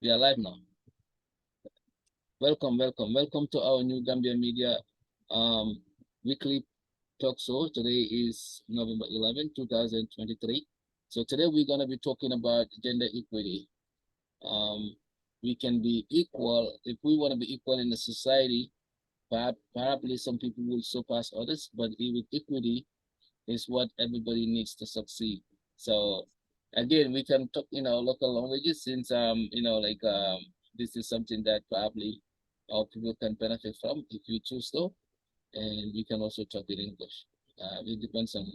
We are live now. Welcome to our new Gambia Media weekly talk show. Today is November 11, 2023. So today we're going to be talking about gender equity. We can be equal if we want to be equal in the society. Perhaps some people will surpass others, but with equity is what everybody needs to succeed. So again, we can talk in our local languages since this is something that probably our people can benefit from if you choose to, and we can also talk in English. It depends on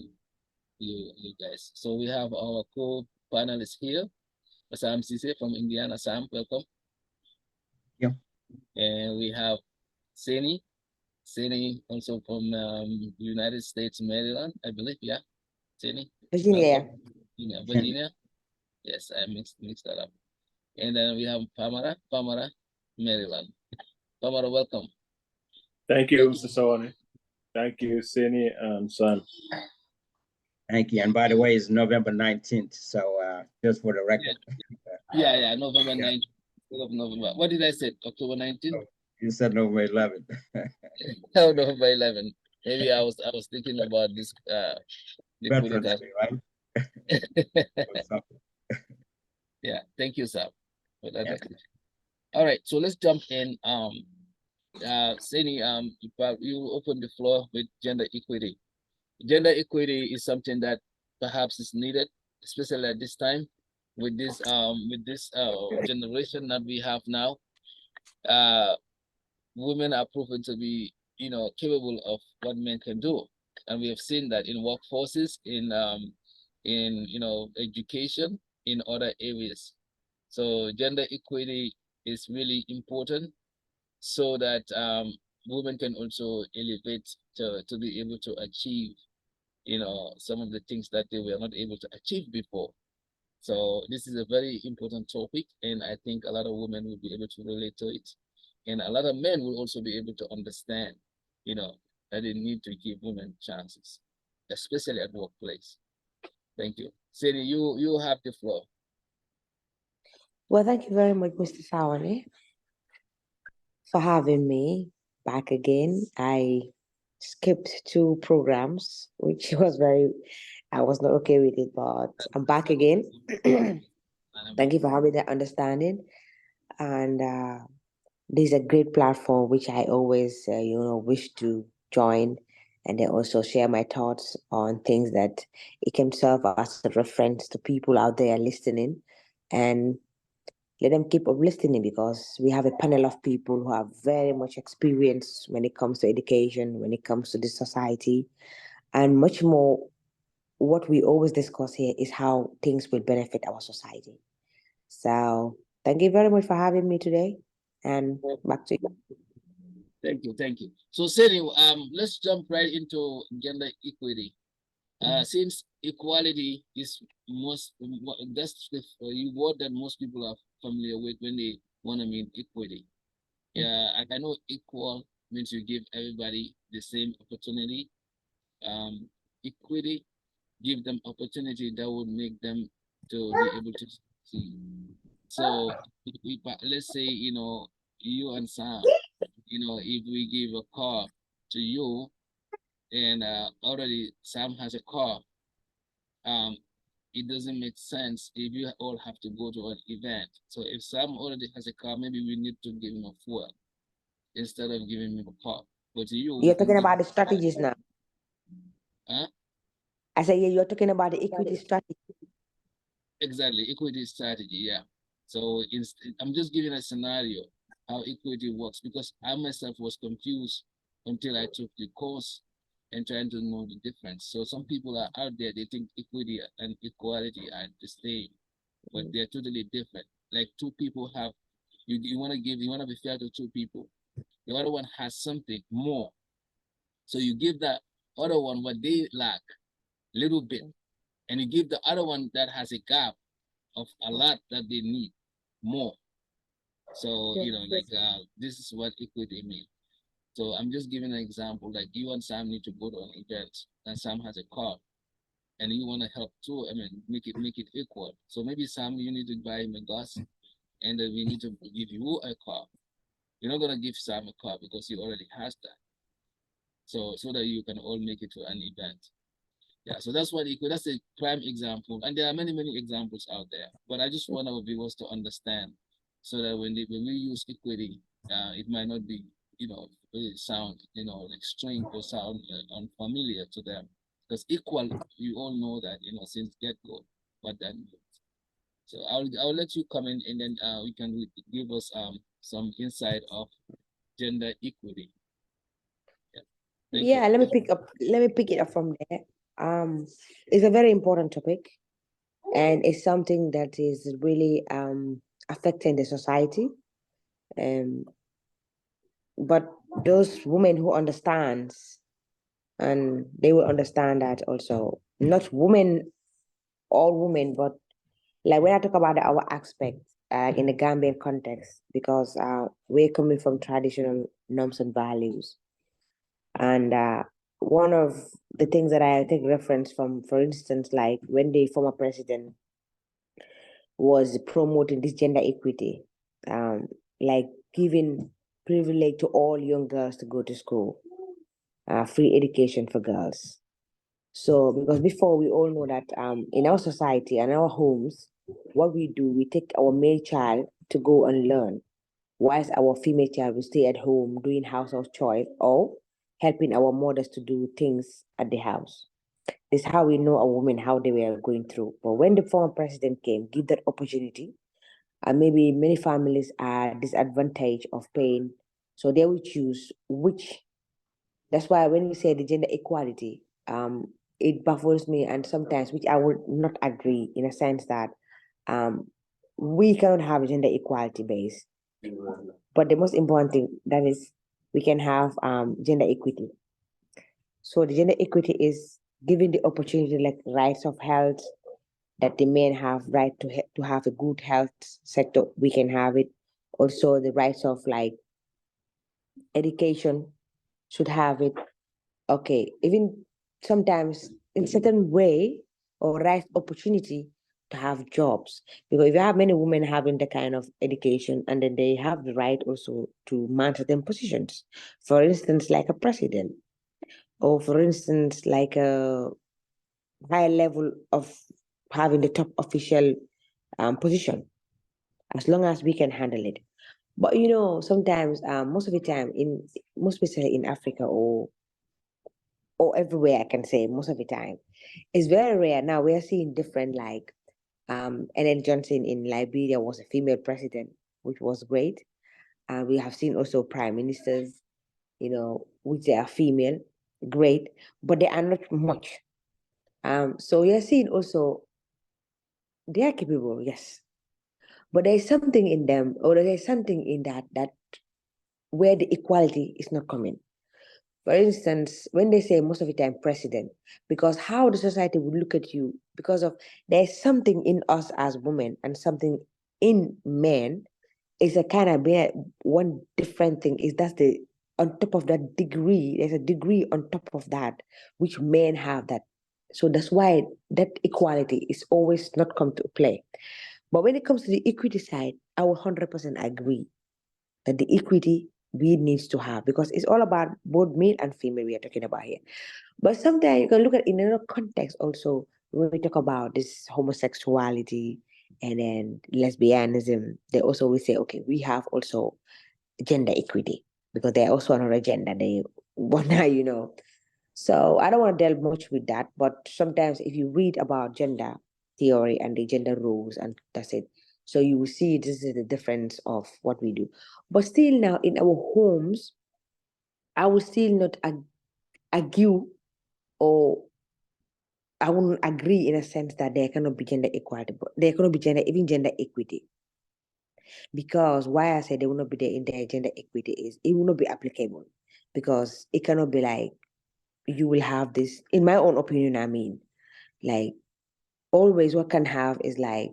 you guys. So we have our co-panelists here. Sam Ceesay from Indiana. Sam, welcome. Yeah. And we have Sainey also from United States, Maryland, I believe. Yeah, Sainey. Virginia. Virginia. Yes, I mixed that up. And then we have Famara, Maryland. Famara, welcome. Thank you, Mr. Sawaneh. Thank you, Sainey and Sam. Thank you. And by the way, it's November 19th. So just for the record. Yeah, November 19th. Of November. What did I say? October 19th? Oh, you said November 11th. No, November 11th. Maybe I was thinking about this Veterans Day, right? Yeah, thank you, Sam. For that. Yeah. All right, so let's jump in. Sainey, you open the floor with gender equity. Gender equity is something that perhaps is needed, especially at this time with this generation that we have now. Women are proven to be, capable of what men can do, and we have seen that in workforces, in education, in other areas. So gender equity is really important, so that women can also elevate to be able to achieve, some of the things that they were not able to achieve before. So this is a very important topic, and I think a lot of women will be able to relate to it. And a lot of men will also be able to understand, that they need to give women chances, especially at workplace. Thank you. Ceesay, you have the floor. Well, thank you very much, Mr. Sawaneh, for having me back again. I skipped 2 programs, which I was not okay with it, but I'm back again. Thank you for having that understanding. And this is a great platform, which I always, wish to join, and then also share my thoughts on things that it can serve as a reference to people out there listening, and let them keep up listening, because we have a panel of people who have very much experience when it comes to education, when it comes to this society, and much more. What we always discuss here is how things will benefit our society. So thank you very much for having me today, and back to you. Thank you. So Ceesay, let's jump right into gender equity. Since equality is that's the word that most people are familiar with when they want to mean equity. Yeah, I know equal means you give everybody the same opportunity. Equity give them opportunity that would make them to be able to succeed. So let's say, you and Sam, if we give a car to you, and already Sam has a car, it doesn't make sense if you all have to go to an event. So if Sam already has a car, maybe we need to give him a fuel instead of giving him a car. But you're talking about the strategies now. Huh? I say, yeah, you're talking about the equity strategy. Exactly, equity strategy, yeah. So I'm just giving a scenario how equity works, because I myself was confused until I took the course and trying to know the difference. So some people are out there, they think equity and equality are the same, but they're totally different. Like two people have, you want to be fair to two people. The other one has something more. So you give that other one what they lack, little bit, and you give the other one that has a gap of a lot that they need more. So, this is what equity means. So I'm just giving an example, like you and Sam need to go to an event, and Sam has a car, and you want to help too. I mean, make it equal. So maybe Sam, you need to buy him a gas, and then we need to give you a car. You're not gonna give Sam a car because he already has that. So that you can all make it to an event. Yeah, so that's what that's a prime example, and there are many examples out there. But I just want our viewers to understand, so that when we use equity, it might not be really sound like strange or sound unfamiliar to them, because equal, you all know that since get go what that means. So I'll let you come in, and then we can give us some insight of gender equity. Yeah. Thank you. Yeah, let me pick it up from there. It's a very important topic, and it's something that is really affecting the society. But those women who understands, and they will understand that also, not women, all women, but like when I talk about our aspect in the Gambian context, because we're coming from traditional norms and values. And one of the things that I take reference from, for instance, like when the former president was promoting this gender equity, like giving privilege to all young girls to go to school, free education for girls. So, because before we all know that in our society and our homes, what we do, we take our male child to go and learn, whilst our female child will stay at home doing household chores or helping our mothers to do things at the house. This is how we know a woman how they were going through. But when the former president came, give that opportunity, and maybe many families are disadvantaged of paying, so they will choose which. That's why when we say the gender equality, it baffles me, and sometimes which I would not agree, in a sense that we cannot have gender equality base. But the most important thing that is we can have gender equity. So the gender equity is giving the opportunity, like rights of health, that the men have right to have a good health sector. We can have it. Also the rights of like education should have it. Okay, even sometimes in certain way or right opportunity to have jobs, because if you have many women having the kind of education, and then they have the right also to man certain positions, for instance like a president, or for instance like a high level of having the top official position, as long as we can handle it. But sometimes most of the time, in most especially in Africa or everywhere, I can say most of the time, it's very rare. Now we are seeing different, like Ellen Johnson in Liberia was a female president, which was great. We have seen also prime ministers, which they are female, great, but they are not much. So we are seeing also they are capable, yes, but there is something in them, or there is something in that where the equality is not coming. For instance, when they say most of the time president, because how the society would look at you, because of there's something in us as women and something in men, is a kind of one different thing, is that's the on top of that degree, there's a degree on top of that, which men have that. So that's why that equality is always not come to play. But when it comes to the equity side, I will 100% agree that the equity we needs to have, because it's all about both male and female we are talking about here. But sometimes you can look at in another context also, when we talk about this homosexuality and then lesbianism, they also will say, okay, we have also gender equity, because they're also another gender they wanna. So I don't want to delve much with that, but sometimes if you read about gender theory and the gender rules, and that's it. So you will see this is the difference of what we do. But still now in our homes, I will still not argue, or I wouldn't agree in a sense that there cannot be gender equality, but there cannot be even gender equity. Because why I say there will not be there in their gender equity is it will not be applicable, because it cannot be like you will have this, in my own opinion, I mean, like always what can have is like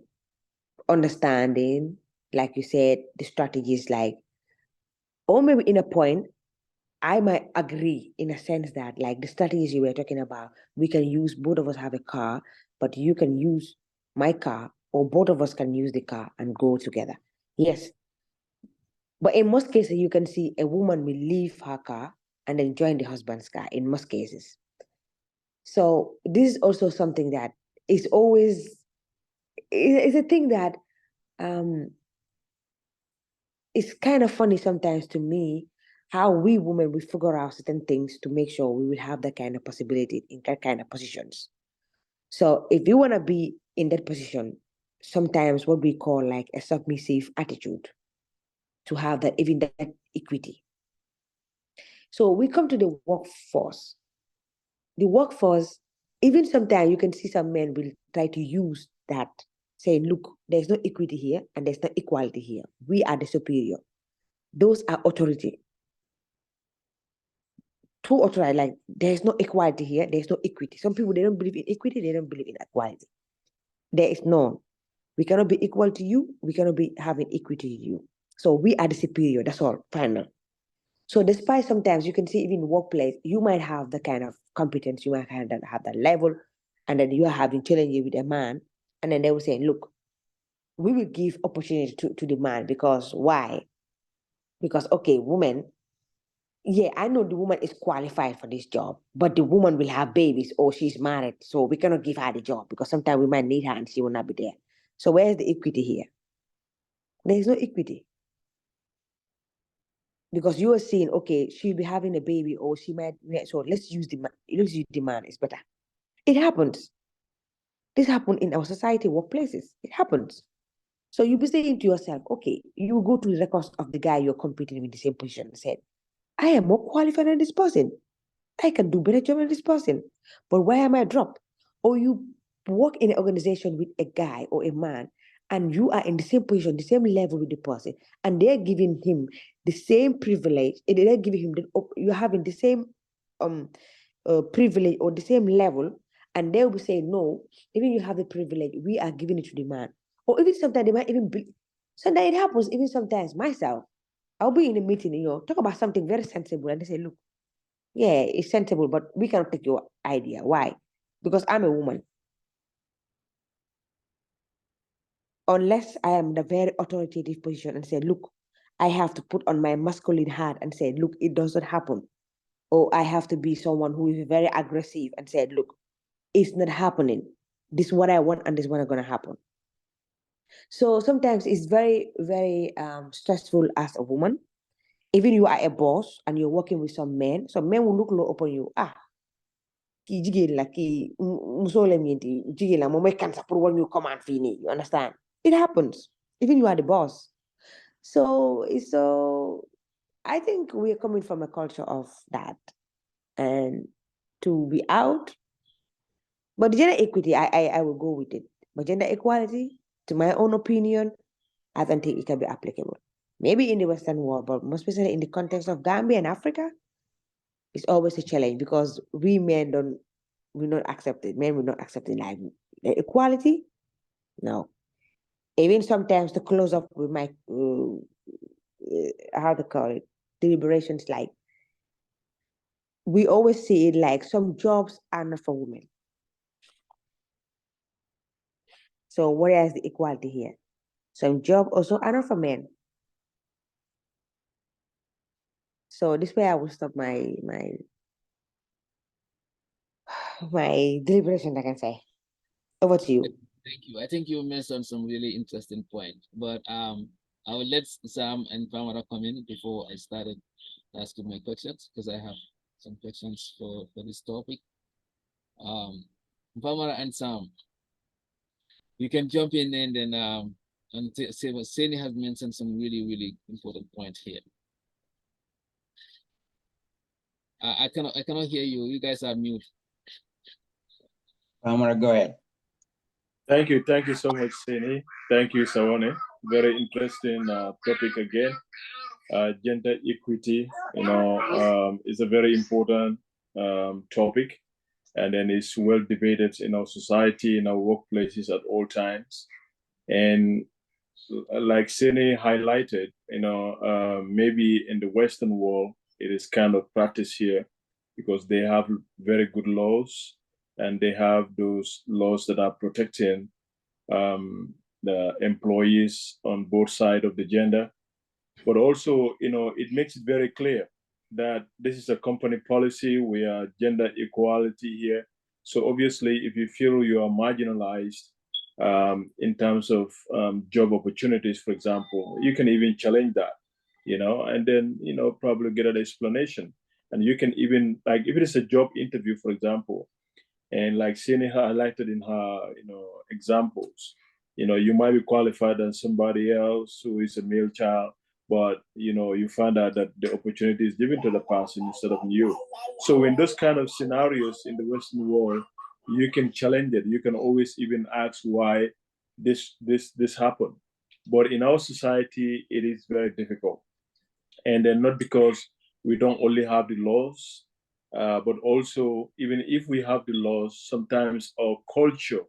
understanding, like you said, the strategies, like, or maybe in a point, I might agree in a sense that like the strategies you were talking about, we can use, both of us have a car, but you can use my car, or both of us can use the car and go together. Yes. But in most cases, you can see a woman will leave her car and then join the husband's car in most cases. So this is also something that is always, it's a thing that it's kind of funny sometimes to me how we women we figure out certain things to make sure we will have that kind of possibility in that kind of positions. So if you want to be in that position, sometimes what we call like a submissive attitude to have that even that equity. So we come to the workforce. The workforce, even sometimes you can see some men will try to use that, saying, look, there's no equity here and there's no equality here. We are the superior. Those are authority. True authority, like there's no equality here, there's no equity. Some people, they don't believe in equity, they don't believe in equality. There is none. We cannot be equal to you, we cannot be having equity to you. So we are the superior, that's all, final. So despite sometimes you can see even in workplace, you might have the kind of competence, you might have that level, and then you are having challenges with a man, and then they will say, look, we will give opportunity to the man because why? Because, okay, woman, yeah, I know the woman is qualified for this job, but the woman will have babies or she's married, so we cannot give her the job because sometimes we might need her and she will not be there. So where's the equity here? There is no equity. Because you are saying, okay, she'll be having a baby or she might, so let's use the man, it's better. It happens. This happens in our society, workplaces. It happens. So you'll be saying to yourself, okay, you go to the records of the guy you're competing with the same position and said, I am more qualified than this person. I can do better job than this person. But why am I dropped? Or you work in an organization with a guy or a man and you are in the same position, the same level with the person, and they're giving him the same privilege, and they're giving him you're having the same privilege or the same level, and they'll be saying, no, even you have the privilege, we are giving it to the man. Or even sometimes they might even be, sometimes it happens, even sometimes myself, I'll be in a meeting, talk about something very sensible, and they say, look, yeah, it's sensible, but we cannot take your idea. Why? Because I'm a woman. Unless I am in a very authoritative position and say, look, I have to put on my masculine hat and say, look, it doesn't happen. Or I have to be someone who is very aggressive and say, look, it's not happening. This is what I want and this is what is going to happen. So sometimes it's very, very stressful as a woman. Even you are a boss and you're working with some men will look low upon you. Kii jigéen la kii musoo la miinti jigéen la moom mooy kan sax pour war ñu command fii nii, you understand? It happens. Even you are the boss. So I think we are coming from a culture of that and to be out. But gender equity, I will go with it. But gender equality, to my own opinion, I don't think it can be applicable. Maybe in the Western world, but most especially in the context of Gambia and Africa, it's always a challenge because we men will not accept it. Men will not accept it. Like equality, no. Even sometimes to close up with my how to call it, deliberations, like we always see it like some jobs are not for women. So where is the equality here? Some jobs also are not for men. So this way I will stop my deliberation, I can say. Over to you. Thank you. I think you mentioned some really interesting points, but I will let Sam and Famara come in before I started asking my questions because I have some questions for this topic. Famara and Sam, you can jump in and then and say what Sainey has mentioned some really important points here. I cannot hear you. You guys are mute. Famara, go ahead. Thank you so much, Sainey. Thank you, Sawaneh. Very interesting topic again. Gender equity, is a very important topic, and then it's well debated in our society, in our workplaces at all times. And like Sainey highlighted, maybe in the Western world, it is kind of practiced here because they have very good laws and they have those laws that are protecting the employees on both sides of the gender. But also, it makes it very clear that this is a company policy. We are gender equality here. So obviously, if you feel you are marginalized in terms of job opportunities, for example, you can even challenge that, and then, probably get an explanation. And you can even, like, if it is a job interview, for example, and like Sainey highlighted in her, examples, you might be qualified than somebody else who is a male child, but you find out that the opportunity is given to the person instead of you. So in those kind of scenarios in the Western world, you can challenge it. You can always even ask why this happened. But in our society, it is very difficult. And then not because we don't only have the laws, but also even if we have the laws, sometimes our culture,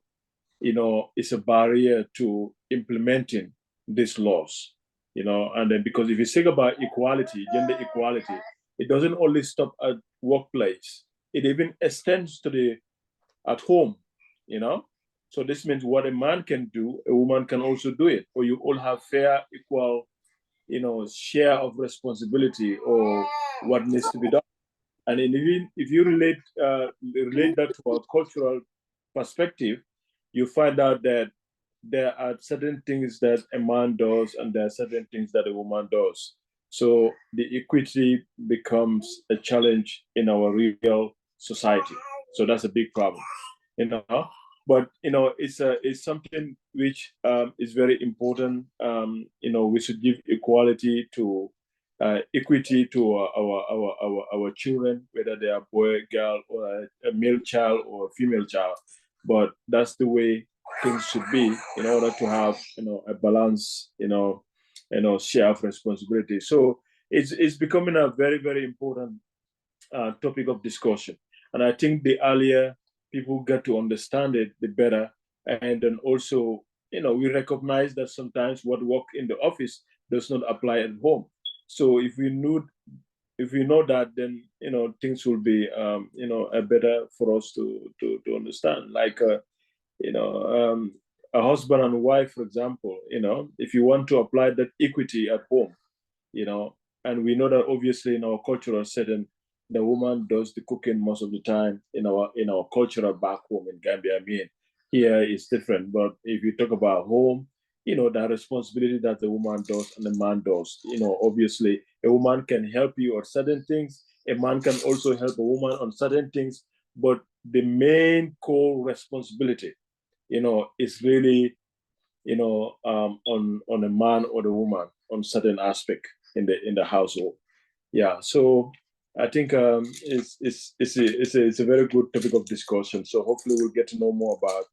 is a barrier to implementing these laws, and then because if you think about equality, gender equality, it doesn't only stop at workplace. It even extends to the at home, So this means what a man can do, a woman can also do it, or you all have fair, equal, share of responsibility or what needs to be done. And even if you relate that to a cultural perspective, you find out that there are certain things that a man does and there are certain things that a woman does. So the equity becomes a challenge in our real society. So that's a big problem, But it's something which is very important. We should give equality to equity to our children, whether they are boy, girl, or a male child or a female child. But that's the way things should be in order to have a balance, share of responsibility. So it's becoming a very, very important topic of discussion. And I think the earlier people get to understand it, the better. And then also, we recognize that sometimes what work in the office does not apply at home. So if we know that, then things will be better for us to understand. Like a husband and wife, for example, if you want to apply that equity at home, and we know that obviously in our cultural setting, the woman does the cooking most of the time in our cultural back home in Gambia. I mean, here is different, but if you talk about home, that responsibility that the woman does and the man does, obviously a woman can help you on certain things. A man can also help a woman on certain things, but the main core responsibility, is really, on a man or the woman on certain aspect in the household. Yeah. So I think it's a very good topic of discussion. So hopefully we'll get to know more about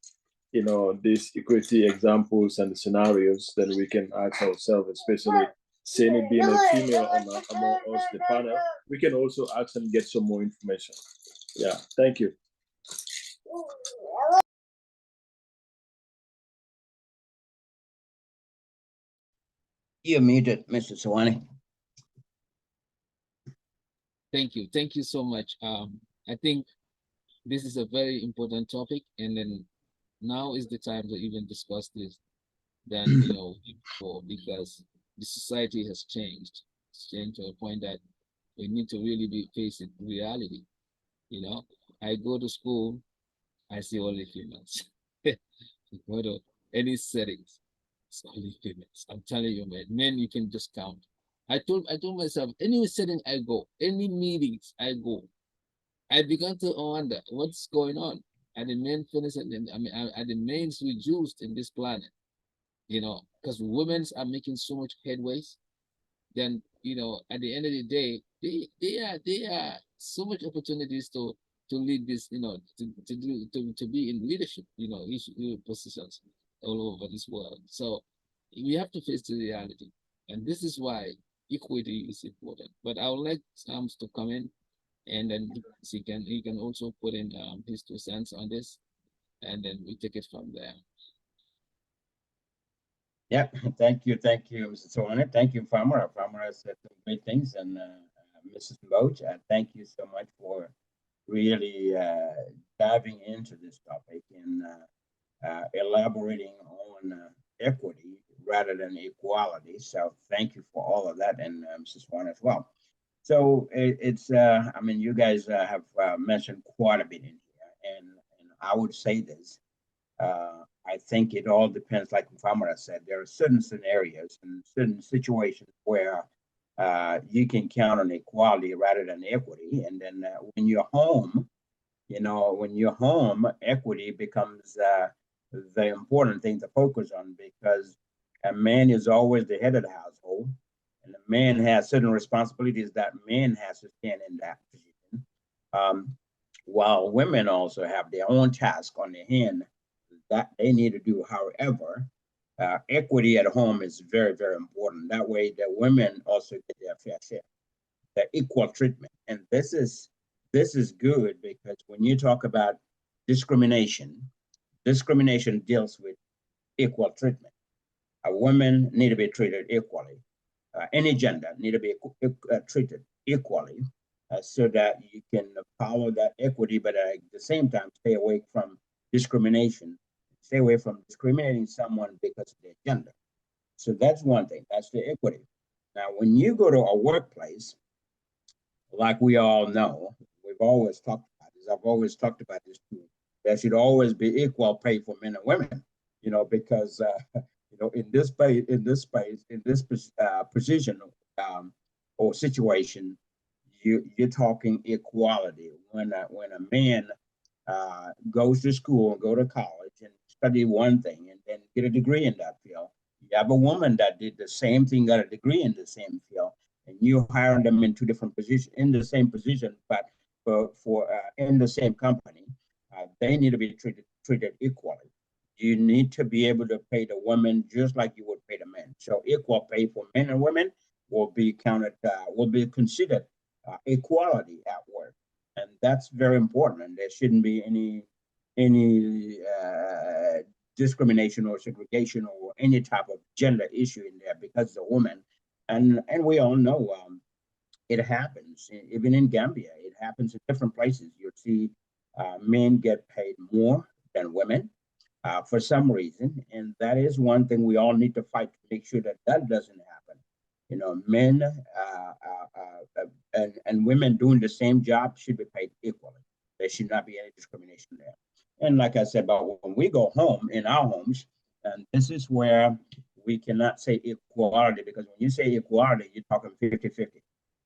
these equity examples and the scenarios that we can ask ourselves, especially Sainey being a female among us, the panel. We can also ask and get some more information. Yeah. Thank you. You're muted, Mr. Sawaneh. Thank you so much. I think this is a very important topic, and then now is the time to even discuss this than before, because the society has changed. It's changed to a point that we need to really be facing reality. I go to school, I see only females. Go to any settings, it's only females. I'm telling you, man. Men, you can just count. I told myself, any setting I go, any meetings I go, I began to wonder what's going on. Are the men finished? Are the men reduced in this planet? Because women are making so much headways. Then at the end of the day, they are so much opportunities to lead this, to be in leadership, positions all over this world. So we have to face the reality, and this is why equity is important. But I would like Sams to come in, and then he can also put in his 2 cents on this, and then we take it from there. Yeah, thank you, Mr. Sawaneh. Thank you, Famara. Famara said some great things, and Mrs. Loach, thank you so much for really diving into this topic and elaborating on rather than equality. So thank you for all of that, and Mrs. Swan as well. So it's, I mean, you guys have mentioned quite a bit in here, and I would say this. I think it all depends, like Famara said, there are certain scenarios and certain situations where you can count on equality rather than equity. And then when you're home, you know, when you're home, equity becomes the important thing to focus on, because a man is always the head of the household, and a man has certain responsibilities that man has to stand in that position. While women also have their own task on their hand that they need to do. However, equity at home is very, very important. That way, the women also get their fair share, the equal treatment. And this is good, because when you talk about discrimination, discrimination deals with equal treatment. Women need to be treated equally. Any gender need to be treated equally, so that you can follow that equity, but at the same time stay away from discrimination. Stay away from discriminating someone because of their gender. So that's one thing. That's the equity. Now, when you go to a workplace, like we all know, we've always talked about this. I've always talked about this too. There should always be equal pay for men and women. You know, because you know, in this position or situation, you're talking equality. When a man goes to school, go to college, and study one thing, and then get a degree in that field. You have a woman that did the same thing, got a degree in the same field, and you hire them in two different positions, in the same position, but for in the same company. They need to be treated equally. You need to be able to pay the women just like you would pay the men. So equal pay for men and women will be counted, will be considered equality at work, and that's very important. And there shouldn't be any discrimination or segregation or any type of gender issue in there because it's a woman. And we all know it happens even in Gambia. It happens in different places. You'll see men get paid more than women for some reason, and that is one thing we all need to fight to make sure that that doesn't happen. You know, men and women doing the same job should be paid equally. There should not be any discrimination there. And like I said, but when we go home in our homes, and this is where we cannot say equality, because when you say equality, you're talking 50-50.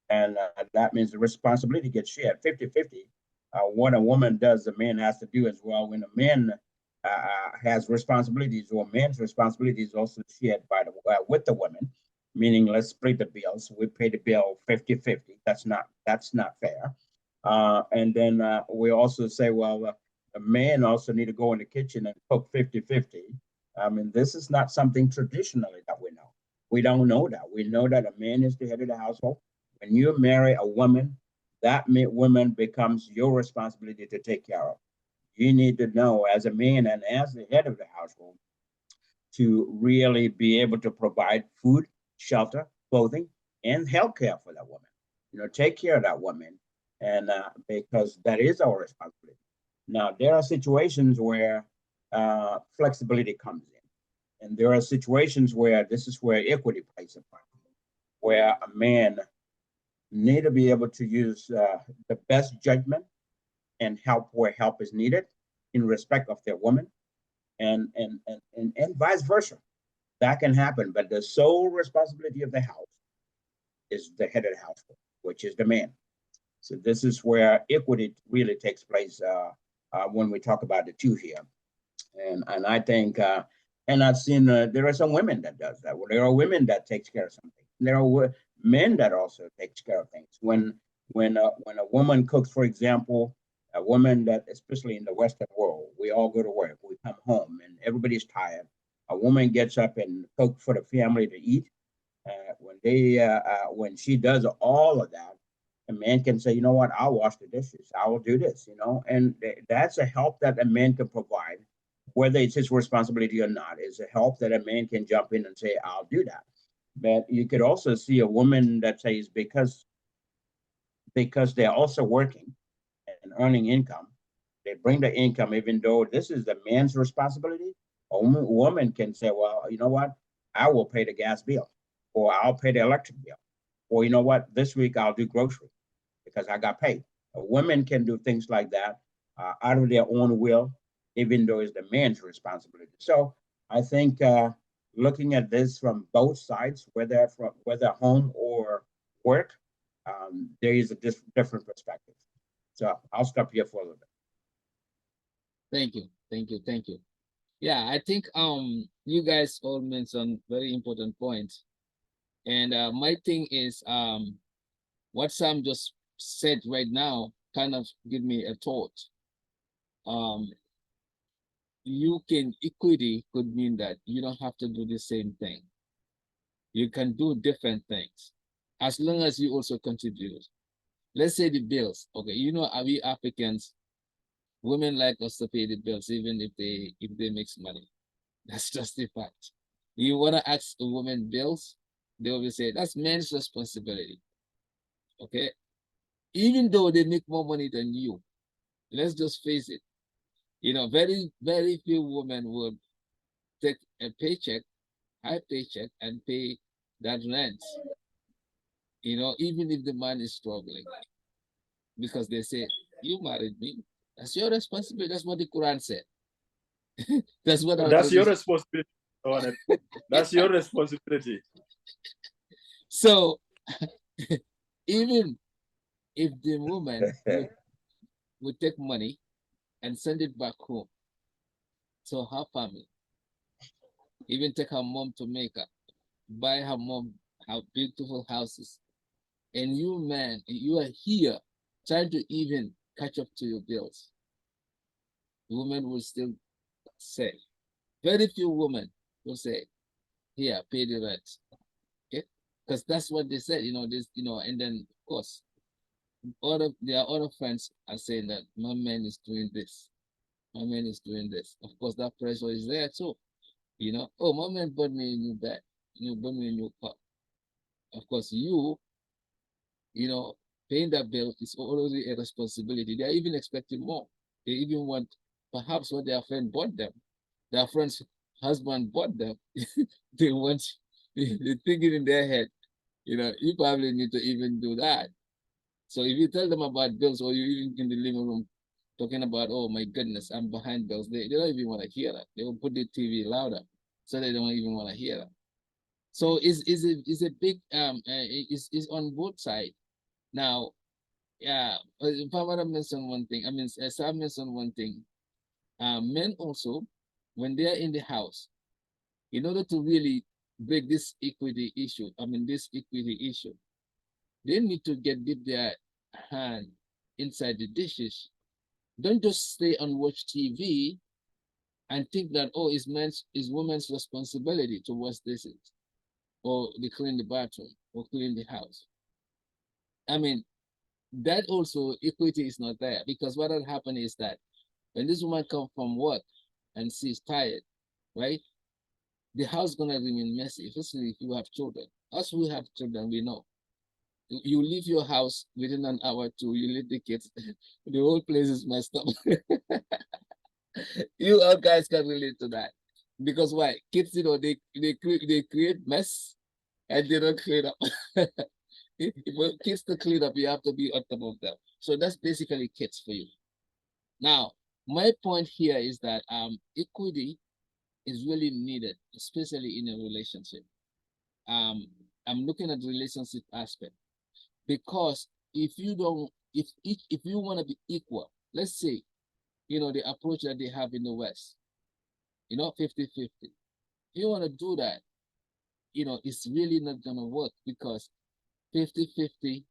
And that means the responsibility gets shared 50-50. What a woman does, the man has to do as well. When a man has responsibilities, or man's responsibilities also shared by the with the women, meaning let's split the bills. We pay the bill 50-50. That's not fair. And then we also say, well, a man also need to go in the kitchen and cook 50-50. I mean, this is not something traditionally that we know. We don't know that. We know that a man is the head of the household. When you marry a woman, that woman becomes your responsibility to take care of. You need to know as a man and as the head of the household to really be able to provide food, shelter, clothing, and health care for that woman. You know, take care of that woman, and because that is our responsibility. Now, there are situations where flexibility comes in, and there are situations where this is where equity plays a part, where a man need to be able to use the best judgment and help where help is needed in respect of their woman, and vice versa. That can happen, but the sole responsibility of the house is the head of the household, which is the man. So this is where equity really takes place when we talk about the two here. And I think, and I've seen there are some women that does that. Well, there are women that takes care of something. There are men that also takes care of things. When a woman cooks, for example, a woman that, especially in the Western world, we all go to work, we come home, and everybody's tired. A woman gets up and cooks for the family to eat. When she does all of that, a man can say, you know what, I'll wash the dishes, I will do this, you know, and that's a help that a man can provide, whether it's his responsibility or not. It's a help that a man can jump in and say, I'll do that. But you could also see a woman that says, because they're also working and earning income, they bring the income, even though this is the man's responsibility. A woman can say, well, you know what, I will pay the gas bill, or I'll pay the electric bill, or you know what, this week I'll do grocery because I got paid. Women can do things like that out of their own will, even though it's the man's responsibility. So I think looking at this from both sides, whether home or work, there is a different perspective. So I'll stop here for a little bit. Thank you, thank you, thank you. Yeah, I think you guys all mentioned very important points, and my thing is what Sam just said right now kind of give me a thought. Equity could mean that you don't have to do the same thing. You can do different things as long as you also contribute. Let's say the bills. Okay, you know, we Africans, women like us to pay the bills even if they make money. That's just the fact. You wanna ask a woman bills, they always say that's men's responsibility. Okay, even though they make more money than you, let's just face it. You know, very few women would take a paycheck, high paycheck, and pay that rent. You know, even if the man is struggling, because they say, "You married me, that's your responsibility." That's what the Quran said. That's what That's your responsibility. That's your responsibility. So even if the woman would take money and send it back home to her family, even take her mom to Jamaica, buy her mom her beautiful houses, and you, man, you are here trying to even catch up to your bills, women will still say, very few women will say, here, pay the rent. Okay? Because that's what they said, you know, and then of course, their other friends are saying that my man is doing this. My man is doing this. Of course, that pressure is there too. You know, oh, my man bought me a new bed, bought me a new car. Of course, you know, paying that bill is already a responsibility. They are even expecting more. They even want perhaps what their friend bought them, their friend's husband bought them. They want, they think it in their head, you know, you probably need to even do that. So if you tell them about bills, or you even in the living room talking about, oh my goodness, I'm behind bills, they don't even want to hear that. They will put the TV louder, so they don't even want to hear that. So is a big is on both sides. Now, yeah, Famara mentioned one thing. I mean, Sam mentioned one thing. Men also, when they are in the house, in order to really break this equity issue, they need to dip their hand inside the dishes. Don't just stay and watch TV and think that, oh, it's women's responsibility to wash dishes, or they clean the bathroom, or clean the house. I mean, that also equity is not there, because what will happen is that when this woman comes from work and she's tired, right? The house is gonna remain messy, especially if you have children. Us who have children, we know. You leave your house within an hour or two, you leave the kids, the whole place is messed up. You all guys can relate to that. Because why? Kids, you know, they create mess and they don't clean up. If kids to clean up, you have to be on top of them. So that's basically kids for you. Now, my point here is that equity is really needed, especially in a relationship. I'm looking at the relationship aspect, because if you want to be equal, let's say, you know, the approach that they have in the West, you know, 50-50. If you want to do that, you know, it's really not gonna work, because 50-50,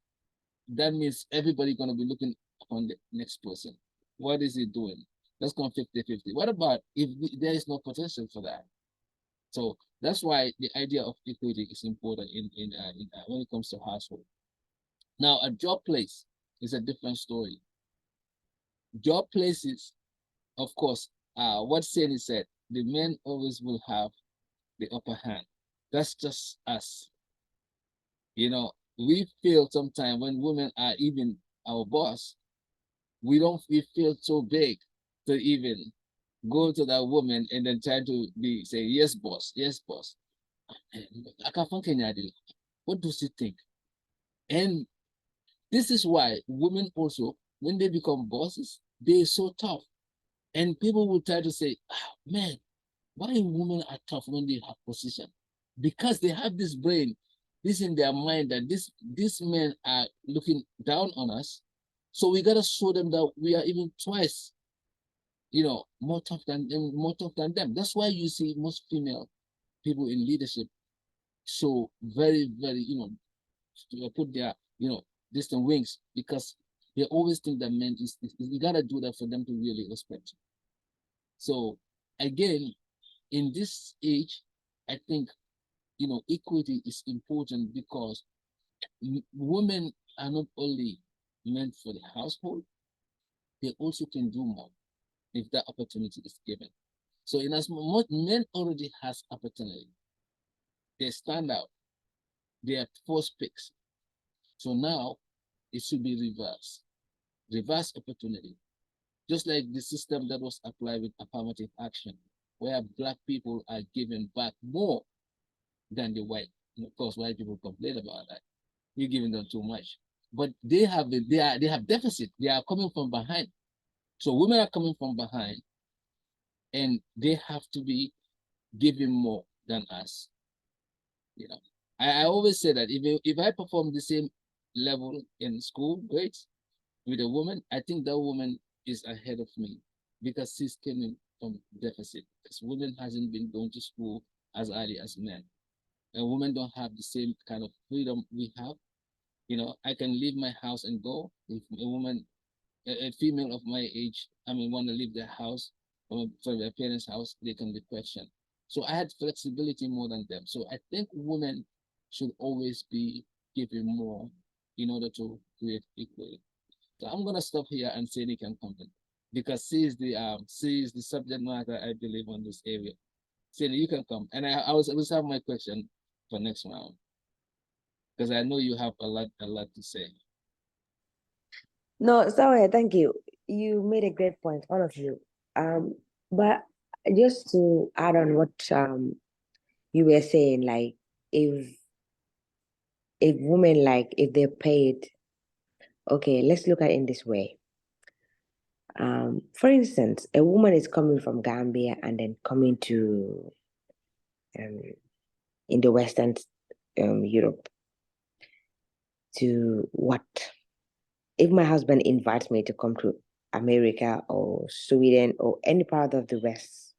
that means everybody gonna be looking on the next person. What is he doing? Let's go 50-50. What about if there is no potential for that? So that's why the idea of equity is important when it comes to household. Now, a job place is a different story. Job places, of course, what Sainey said, the men always will have the upper hand. That's just us. You know, we feel sometimes when women are even our boss, we feel so big to even go to that woman and then try to say, yes, boss, yes, boss. What does he think? And this is why women also, when they become bosses, they're so tough. And people will try to say, oh, man, why women are tough when they have position? Because they have this brain, this in their mind that these men are looking down on us. So we gotta show them that we are even twice, more tough than them. That's why you see most female people in leadership so very, very, put their, distant wings, because they always think that men you gotta do that for them to really respect you. So again, in this age, I think, equity is important because women are not only meant for the household, they also can do more if that opportunity is given. So in as much men already has opportunity, they stand out, they are first picks. So now it should be reverse opportunity. Just like the system that was applied with affirmative action, where Black people are given back more than the white. And of course, white people complain about that. You're giving them too much. But they have deficit. They are coming from behind. So women are coming from behind, and they have to be given more than us. I always say that if I perform the same level in school grades with a woman, I think that woman is ahead of me because she's coming from deficit. Because women hasn't been going to school as early as men. And women don't have the same kind of freedom we have. I can leave my house and go. If a female of my age, want to leave their house from their parents' house, they can be questioned. So I had flexibility more than them. So I think women should always be given more in order to create equality. So I'm gonna stop here and Sainey can comment because she is the subject matter I believe on this area. Sainey, you can come, and I will have my question for next round because I know you have a lot to say. No, sorry, thank you. You made a great point, all of you. But just to add on what you were saying, like if women, like if they're paid, okay, let's look at it in this way. For instance, a woman is coming from Gambia and then coming to in the Western Europe to what? If my husband invites me to come to America or Sweden or any part of the West,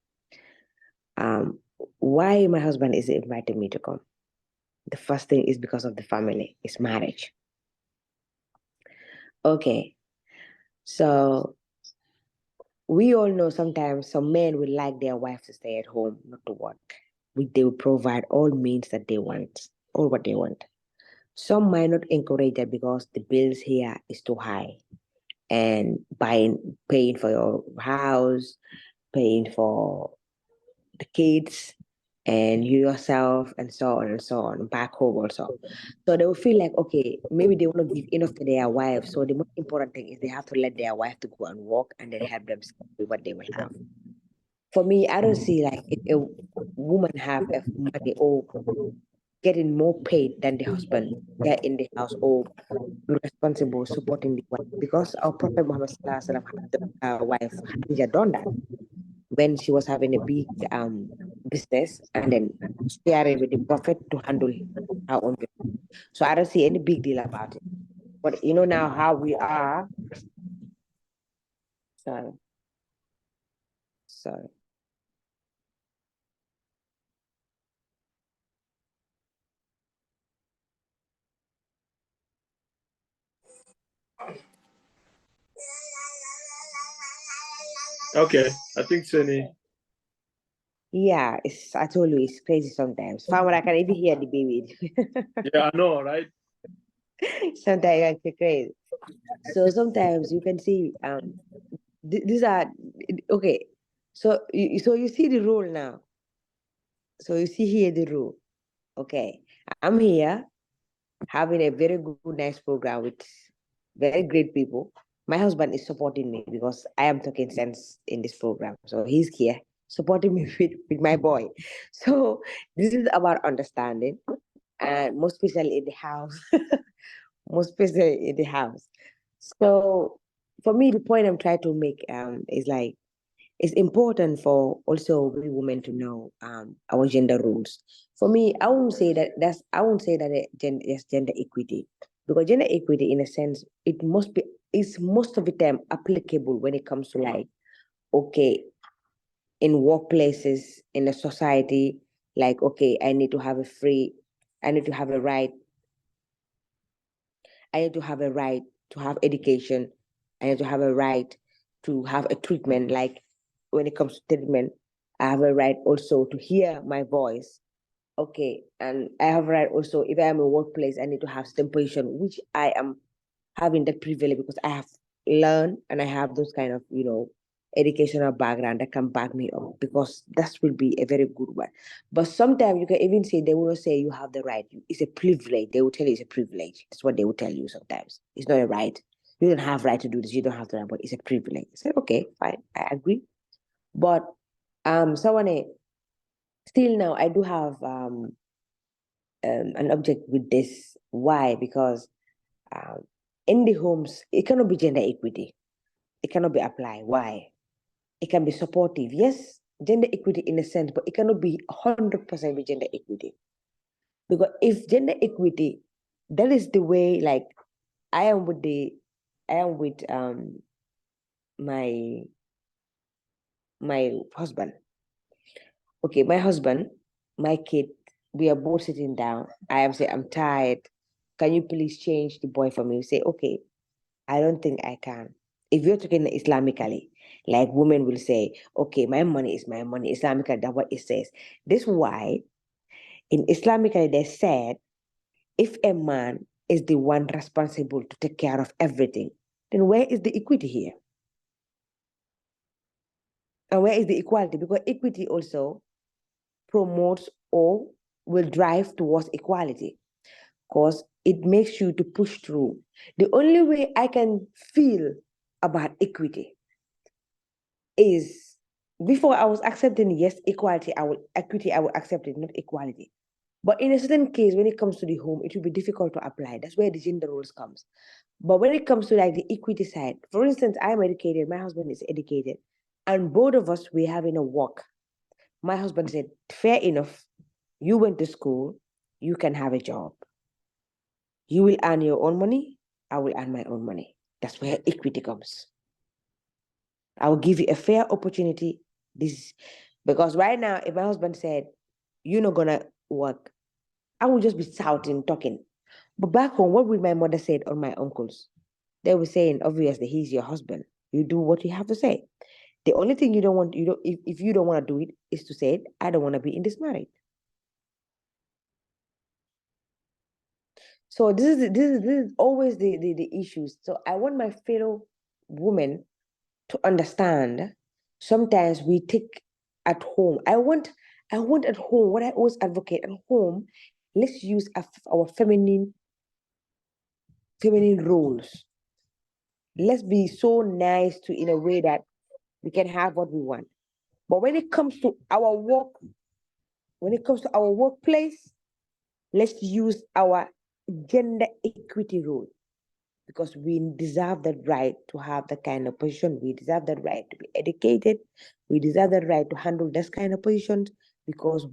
why my husband is inviting me to come? The first thing is because of the family, it's marriage. Okay, so we all know sometimes some men would like their wife to stay at home, not to work. They will provide all means that they want, all what they want. Some might not encourage that because the bills here is too high, and paying for your house, paying for the kids, and you yourself, and so on, back home also. So they will feel like, okay, maybe they want to give enough to their wife. So the most important thing is they have to let their wife to go and work and then help them with what they will have. For me, I don't see like if a woman have money or getting more paid than the husband get in the house or be responsible supporting the wife, because our Prophet Muhammad Sallallahu had the wife Khadija done that when she was having a big business and then sharing with the Prophet to handle her own business. So I don't see any big deal about it. But now how we are. Sorry. Okay, I think Sainey. Yeah, I told you it's crazy sometimes. Famara, I can even hear the baby. Yeah, I know, right? Sometimes it's crazy. So sometimes you can see these are okay. So you see the rule now. So you see here the rule. Okay, I'm here having a very good, nice program with very great people. My husband is supporting me because I am talking sense in this program. So he's here. supporting me with my boy. So this is about understanding, and most especially in the house, most especially in the house. So for me, the point I'm trying to make is like it's important for also we women to know our gender roles. For me, I won't say that it's gender equity, because gender equity, in a sense, it must be is most of the time applicable when it comes to like, okay, in workplaces, in a society, like, okay, I need to have a right, I need to have a right to have education, I need to have a right to have a treatment. Like when it comes to treatment, I have a right also to hear my voice. Okay, and I have a right also, if I am in a workplace, I need to have certain position, which I am having that privilege because I have learned and I have those kind of, educational background that can back me up, because that will be a very good one. But sometimes you can even say, they will not say you have the right. It's a privilege. They will tell you it's a privilege. That's what they will tell you sometimes. It's not a right. You don't have right to do this. You don't have the right, but it's a privilege. I said, okay, fine. I agree. But Sawaneh, still now I do have an object with this. Why? Because um, in the homes, it cannot be gender equity. It cannot be applied. Why? It can be supportive. Yes, gender equity in a sense, but it cannot be 100% with gender equity. Because if gender equity, that is the way, like, I am with my my husband. Okay, my husband, my kid, we are both sitting down. I am saying, I'm tired. Can you please change the boy for me? You say, okay, I don't think I can. If you're talking Islamically, like women will say, okay, my money is my money. Islamically, that's what it says. This is why in Islamically they said, if a man is the one responsible to take care of everything, then where is the equity here? And where is the equality? Because equity also promotes or will drive towards equality, because it makes you to push through. The only way I can feel about equity is, before I was accepting, yes, equality, I will accept it, not equality. But in a certain case, when it comes to the home, it will be difficult to apply. That's where the gender roles comes. But when it comes to like the equity side, for instance, I am educated, my husband is educated, and both of us, we're having a walk. My husband said, fair enough, you went to school, you can have a job. You will earn your own money, I will earn my own money. That's where equity comes. I will give you a fair opportunity. This, because right now, if my husband said, you're not gonna work, I will just be shouting, talking. But back home, what would my mother say or my uncles? They were saying, obviously, he's your husband. You do what you have to say. The only thing you don't want, if you don't want to do it, is to say, I don't want to be in this marriage. So this is always the issues. So I want my fellow women to understand. Sometimes we take at home. I want at home, what I always advocate at home, let's use our feminine roles. Let's be so nice to, in a way that we can have what we want. But when it comes to our work, when it comes to our workplace, let's use our gender equity role, because we deserve that right to have that kind of position. We deserve that right to be educated. We deserve that right to handle this kind of positions, because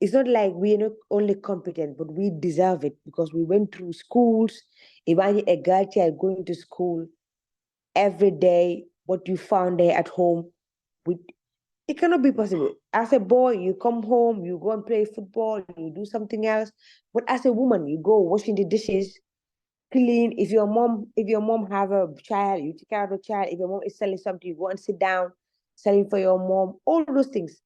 it's not like we're not only competent, but we deserve it because we went through schools. Imagine a girl child going to school every day, what you found there at home, it cannot be possible. As a boy, you come home, you go and play football, you do something else. But as a woman, you go washing the dishes, clean. If your mom have a child, you take care of the child. If your mom is selling something, you go and sit down, selling for your mom, all those things.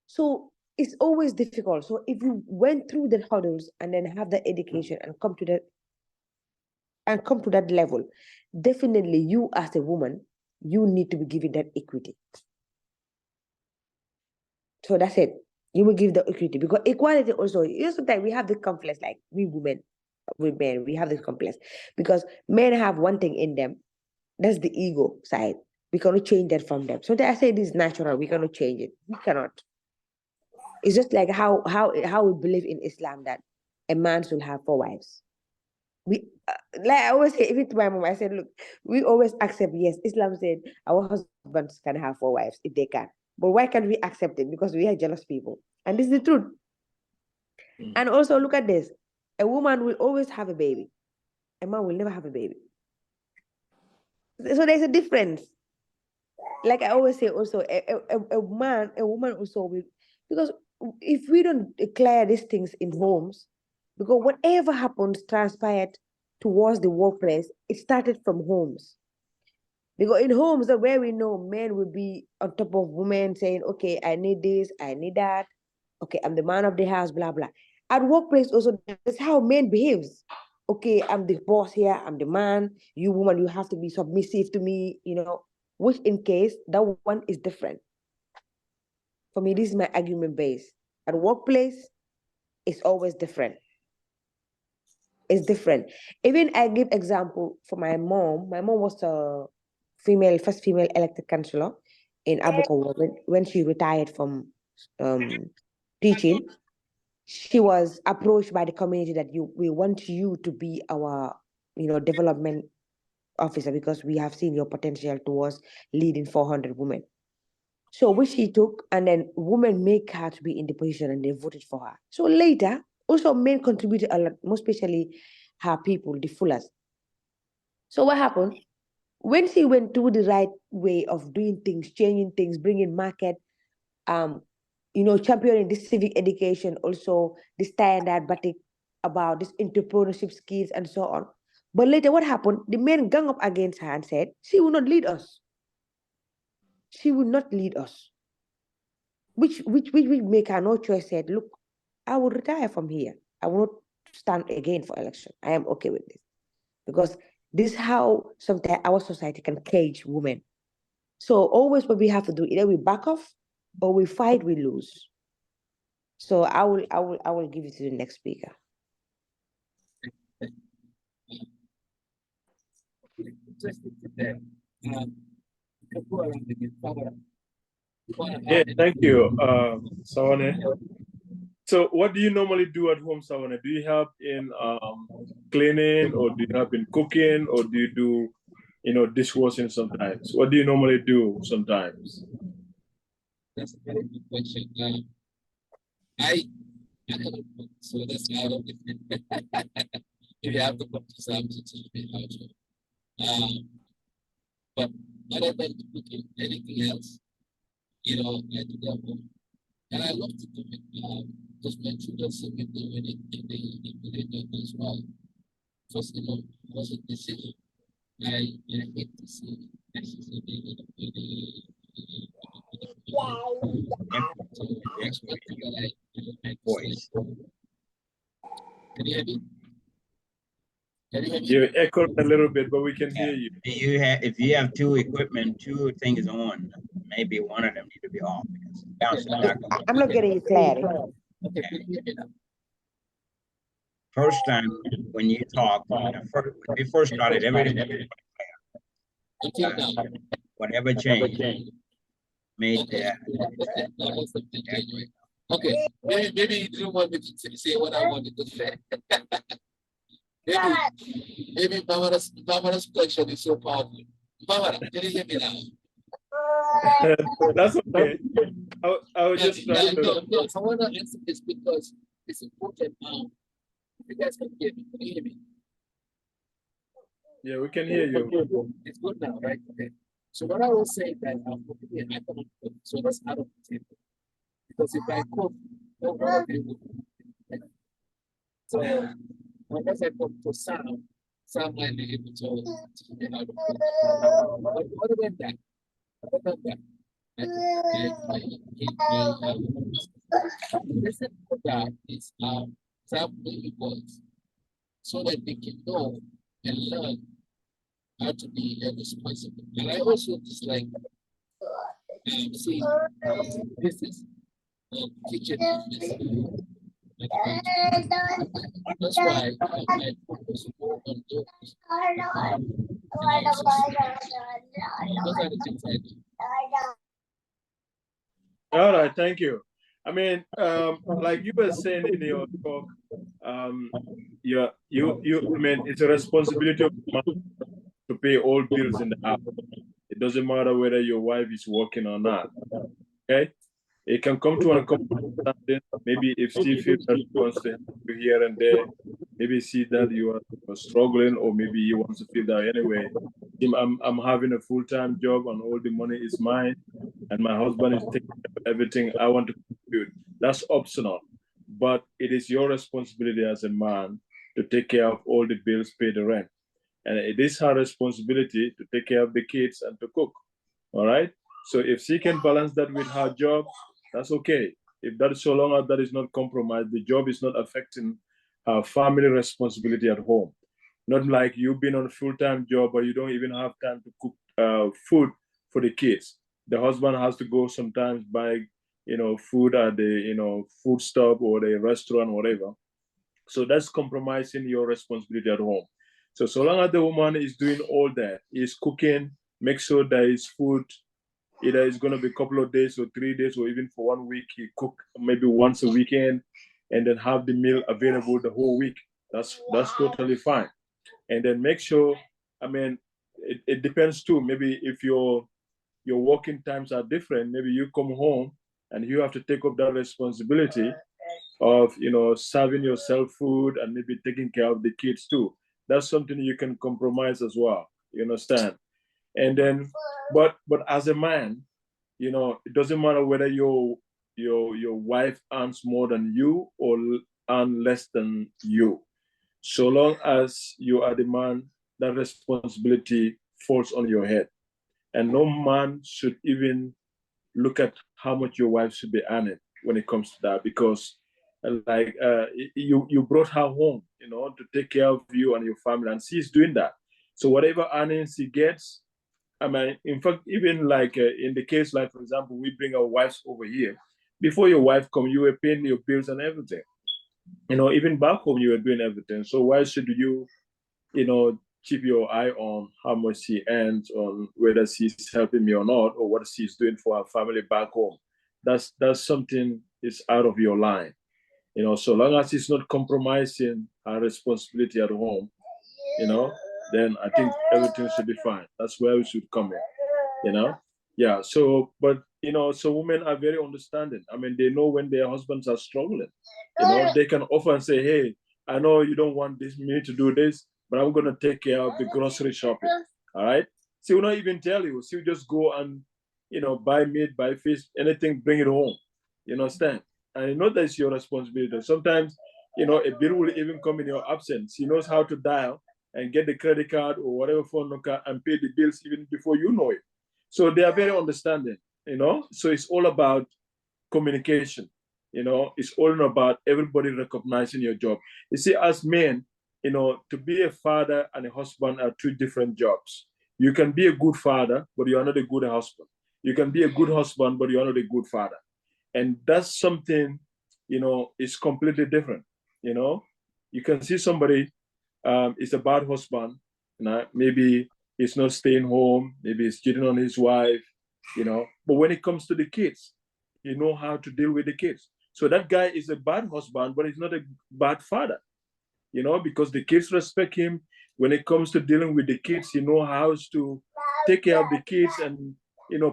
So it's always difficult. So if you went through the hurdles and then have the education and come to that level, definitely you as a woman, you need to be given that equity. So that's it. You will give the equity, because equality also, sometimes we have the complex, like we women, with men, we have this complex because men have one thing in them, that's the ego side. We cannot change that from them. So I say this is natural. We cannot change it. We cannot. It's just like how we believe in Islam that a man should have 4 wives. We like I always say, even to my mom, I said, look, we always accept, yes, Islam said our husbands can have 4 wives if they can. But why can't we accept it? Because we are jealous people. And this is the truth. And also look at this. A woman will always have a baby. A man will never have a baby. So there's a difference. Like I always say also, a woman also will, because if we don't declare these things in homes, because whatever happens transpired towards the workplace, it started from homes. Because in homes, the where we know men will be on top of women saying, okay, I need this, I need that. Okay, I'm the man of the house, blah, blah. At workplace also, that's how men behaves. Okay, I'm the boss here, I'm the man. You woman, you have to be submissive to me, which in case that one is different. For me, this is my argument base. At workplace, it's always different. It's different. Even I give example for my mom. My mom was a first female elected councillor in Abuka when she retired from teaching. She was approached by the community that we want you to be our, development officer because we have seen your potential towards leading 400 women. So which she took, and then women make her to be in the position and they voted for her. So later, also men contributed a lot, most especially her people, the Fullers. So what happened? When she went through the right way of doing things, changing things, bringing market, championing this civic education, also the standard, but about this entrepreneurship skills and so on. But later what happened? The men gang up against her and said, she will not lead us. She will not lead us. Which make her no choice, said, look, I will retire from here. I will not stand again for election. I am okay with this. Because this is how sometimes our society can cage women. So always what we have to do, either we back off or we fight, we lose. So I will give it to the next speaker. Yeah, thank you, Sawaneh. So what do you normally do at home, Sawaneh? Do you help in cleaning, or do you help in cooking, or do you do, dishwashing sometimes? What do you normally do sometimes? That's a very good question. I cannot cook, so that's out of it. If you have to come to something to teach me how to. But other than cooking, anything else, I do that home. And I love to do it. Just my children see me doing it in the as well. Because, it was a decision. I hate to see necessarily so that's one thing that I Voice. Can you hear me? Can you hear me? You echoed a little bit, but we can hear you. If you have two things on, maybe one of them need to be off because it's bouncing back. I'm not getting you clearly. Okay, can you hear me now? First time when you talk, when we first started, everything Until now. whatever changed made that. Okay, maybe you didn't want me to say what I wanted to say. maybe Famara's question is so powerful. Famara, can you hear me now? That's okay. I was just trying to. No, I want to answer this because it's important now. You guys can hear me. Can you hear me? Yeah, we can hear you. It's good now, right? Okay. So what I was saying that I'm cooking here, I cannot cook, so that's out of the table. Because if I cook, no one of you will cook. So unless I cook for Sam might be able to teach me how to cook. But other than that, I the reason for that is Sam really works so that they can know and learn how to be responsible. And I also just like see this is kitchen business. That's why I focus more on those Those are the things I do. All right, thank you. I mean, like you were saying in your talk, I mean, it's a responsibility of the man to pay all bills in the house. It doesn't matter whether your wife is working or not. Okay, it can come to a understanding. Maybe if she feels that she wants to help you here and there, maybe see that you are struggling, or maybe you want to feel that anyway. I'm having a full-time job and all the money is mine, and my husband is taking care of everything. I want to contribute. That's optional, but it is your responsibility as a man to take care of all the bills, pay the rent, and it is her responsibility to take care of the kids and to cook. All right. So if she can balance that with her job, that's okay. If that is so long as that is not compromised, the job is not affecting her family responsibility at home. Not like you've been on a full-time job, but you don't even have time to cook food for the kids. The husband has to go sometimes buy, food at the, food stop or the restaurant, whatever. So that's compromising your responsibility at home. So long as the woman is doing all that, is cooking, make sure there is food. Either it's going to be a couple of days or 3 days or even for 1 week, he cook maybe once a weekend and then have the meal available the whole week. That's totally fine. And then make sure, I mean, it depends too. Maybe if your working times are different, maybe you come home and you have to take up that responsibility of, serving yourself food and maybe taking care of the kids too. That's something you can compromise as well. You understand? And then, but as a man, it doesn't matter whether your wife earns more than you or earn less than you. So long as you are the man, that responsibility falls on your head. And no man should even look at how much your wife should be earning when it comes to that, because you brought her home, to take care of you and your family, and she's doing that. So whatever earnings she gets, I mean, in fact, even like in the case, like for example, we bring our wives over here. Before your wife come, you were paying your bills and everything. Even back home, you were doing everything. So why should you, keep your eye on how much she earns, on whether she's helping me or not, or what she's doing for her family back home? That's something is out of your line. So long as she's not compromising her responsibility at home, then I think everything should be fine. That's where we should come in. Yeah. So, but so women are very understanding. I mean, they know when their husbands are struggling. They can offer and say, "Hey, I know you don't want me to do this, but I'm gonna take care of the grocery shopping." All right. She will not even tell you. She will just go and buy meat, buy fish, anything, bring it home. You understand? And that's your responsibility. Sometimes, a bill will even come in your absence. She knows how to dial and get the credit card or whatever phone number and pay the bills even before you know it. So they are very understanding, So it's all about communication, It's all about everybody recognizing your job. You see, as men, to be a father and a husband are two different jobs. You can be a good father, but you are not a good husband. You can be a good husband, but you are not a good father. And that's something, is completely different. You can see somebody is a bad husband, maybe he's not staying home, maybe he's cheating on his wife, but when it comes to the kids, you know how to deal with the kids. So that guy is a bad husband, but he's not a bad father, because the kids respect him. When it comes to dealing with the kids, he knows how to take care of the kids and,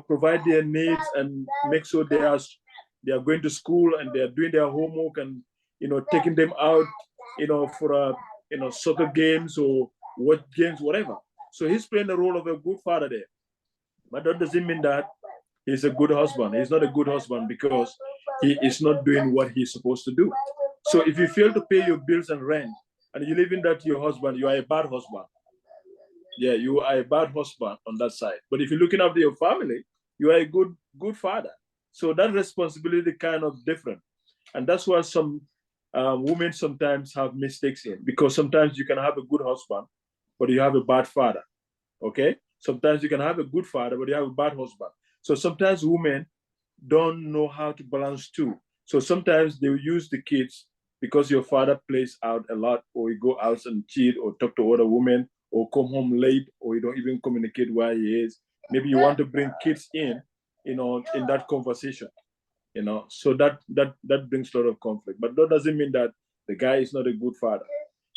provide their needs and make sure they are going to school and they are doing their homework and, taking them out, for soccer games or what games, whatever. So he's playing the role of a good father there. But that doesn't mean that he's a good husband. He's not a good husband because he is not doing what he's supposed to do. So if you fail to pay your bills and rent and you leave in that to your husband, you are a bad husband. Yeah, you are a bad husband on that side. But if you're looking after your family, you are a good father. So that responsibility kind of different. And that's why some women sometimes have mistakes in, because sometimes you can have a good husband, but you have a bad father. Okay? Sometimes you can have a good father, but you have a bad husband. So sometimes women don't know how to balance two. So sometimes they will use the kids because your father plays out a lot, or you go out and cheat or talk to other women or come home late, or you don't even communicate where he is. Maybe you want to bring kids in, in that conversation, so that brings a lot of conflict. But that doesn't mean that the guy is not a good father.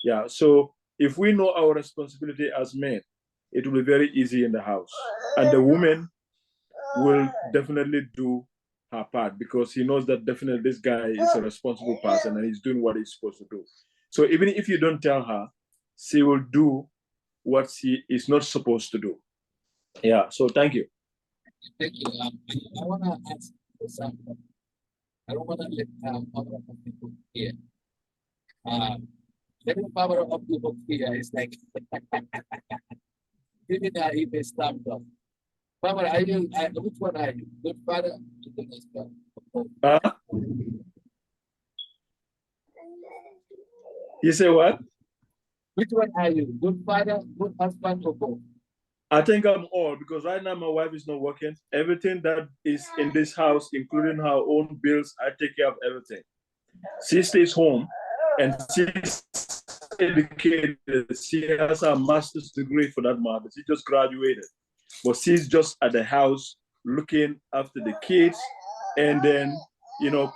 Yeah. So if we know our responsibility as men, it will be very easy in the house, and the woman will definitely do her part, because he knows that definitely this guy is a responsible person and he's doing what he's supposed to do. So even if you don't tell her, she will do what she is not supposed to do. Yeah. So thank you. Thank you. I want to ask for something. I don't want to let other people here. Letting power of people here is like giving that if they stop them. Famara, which one are you? Good father? Good husband? You say what? Which one are you? Good father, good husband, or both? I think I'm all, because right now my wife is not working. Everything that is in this house, including her own bills, I take care of everything. She stays home and she's educated. She has a master's degree for that matter. She just graduated. But she's just at the house looking after the kids and then,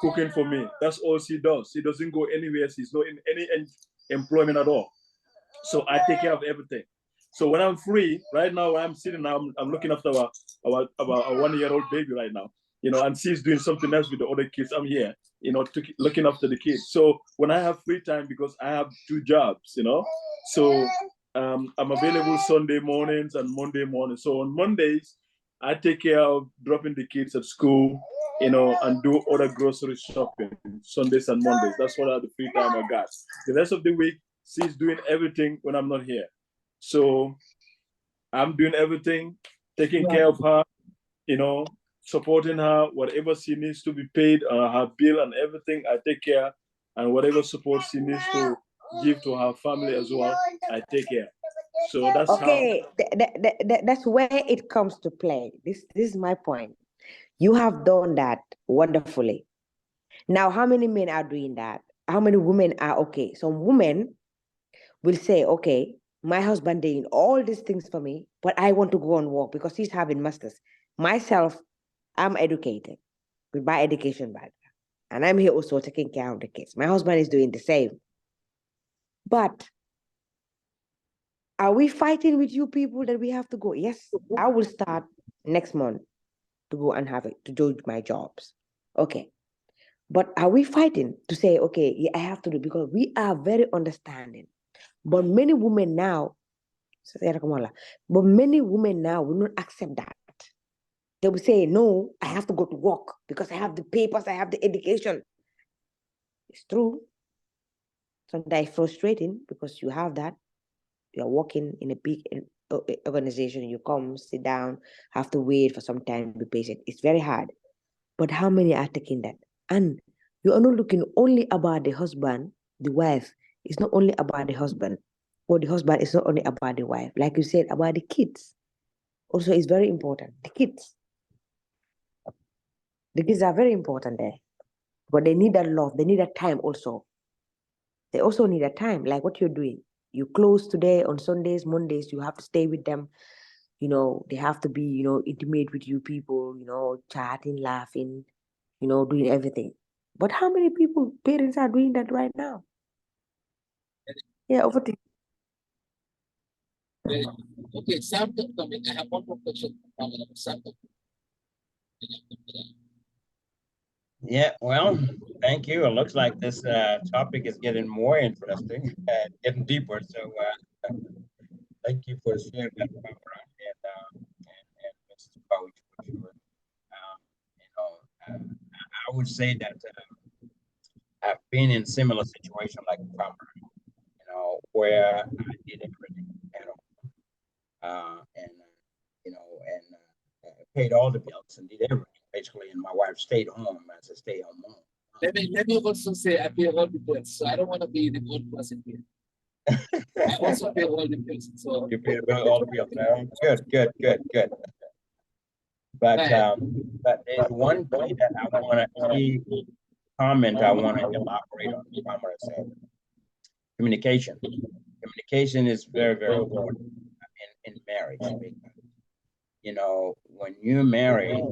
cooking for me. That's all she does. She doesn't go anywhere. She's not in any employment at all. So I take care of everything. So when I'm free, right now I'm sitting now, I'm looking after our 1-year-old baby right now, and she's doing something else with the other kids. I'm here, looking after the kids. So when I have free time, because I have 2 jobs, so I'm available Sunday mornings and Monday mornings. So on Mondays, I take care of dropping the kids at school, and do other grocery shopping Sundays and Mondays. That's what the free time I got. The rest of the week, she's doing everything when I'm not here. So I'm doing everything, taking care of her, supporting her, whatever she needs to be paid, her bill and everything, I take care. And whatever support she needs to give to her family as well, I take care. So that's okay. That's where it comes to play. This is my point. You have done that wonderfully. Now, how many men are doing that? How many women are okay? Some women will say, okay, my husband doing all these things for me, but I want to go on work because he's having masters. Myself, I'm educated with my education background, and I'm here also taking care of the kids. My husband is doing the same. But are we fighting with you people that we have to go? Yes, I will start next month to go and to do my jobs. Okay. But are we fighting to say, okay, yeah, I have to do, because we are very understanding. But many women now, will not accept that. They will say, no, I have to go to work because I have the papers, I have the education. It's true. Sometimes frustrating because you have that. You're working in a big organization, you come, sit down, have to wait for some time, be patient. It's very hard. But how many are taking that? And you are not looking only about the husband, the wife. It's not only about the husband, or the husband is not only about the wife. Like you said, about the kids. Also, it's very important. The kids. The kids are very important there. But they need that love. They need that time also. They also need that time, like what you're doing. You close today on Sundays, Mondays, you have to stay with them. They have to be, intimate with you people, chatting, laughing, doing everything. But how many parents are doing that right now? Yeah, over to you. Okay, something coming. I have one more question. Something. Yeah, well, thank you. It looks like this topic is getting more interesting and getting deeper. So thank you for sharing that, Famara, and Mrs. Coach, for sure. I would say that I've been in similar situation like Famara, where I did everything at home, and paid all the bills and did everything basically, and my wife stayed home as a stay-at-home mom. Let me also say I pay all the bills, so I don't want to be the old person here. I also pay all the bills. So you pay all the bills. Good. But there's one thing that I want to comment. I want to elaborate on. Famara said communication communication is very, very important in marriage. Because, you know, when you marry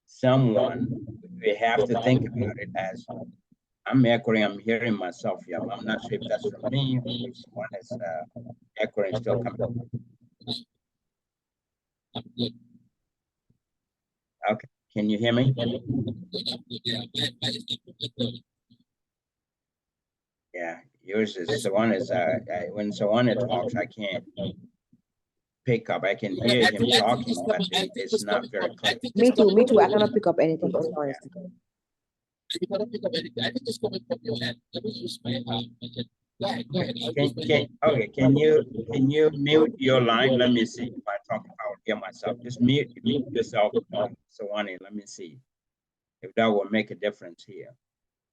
someone, we have to think about it as I'm echoing, I'm hearing myself here. I'm not sure if that's from me or if someone is echoing still coming. Okay, can you hear me? Yeah, yours is Sawaneh is when Sawaneh talks, I can't pick up. I can hear him talking, but it's not very clear. Me too. Me too. I cannot pick up anything. Honestly. You cannot pick up anything. I think it's coming from your head. Let me use my go ahead, go ahead. Okay, can you mute your line? Let me see if I talk about hear myself. Just mute yourself, Sawaneh. Let me see if that will make a difference here.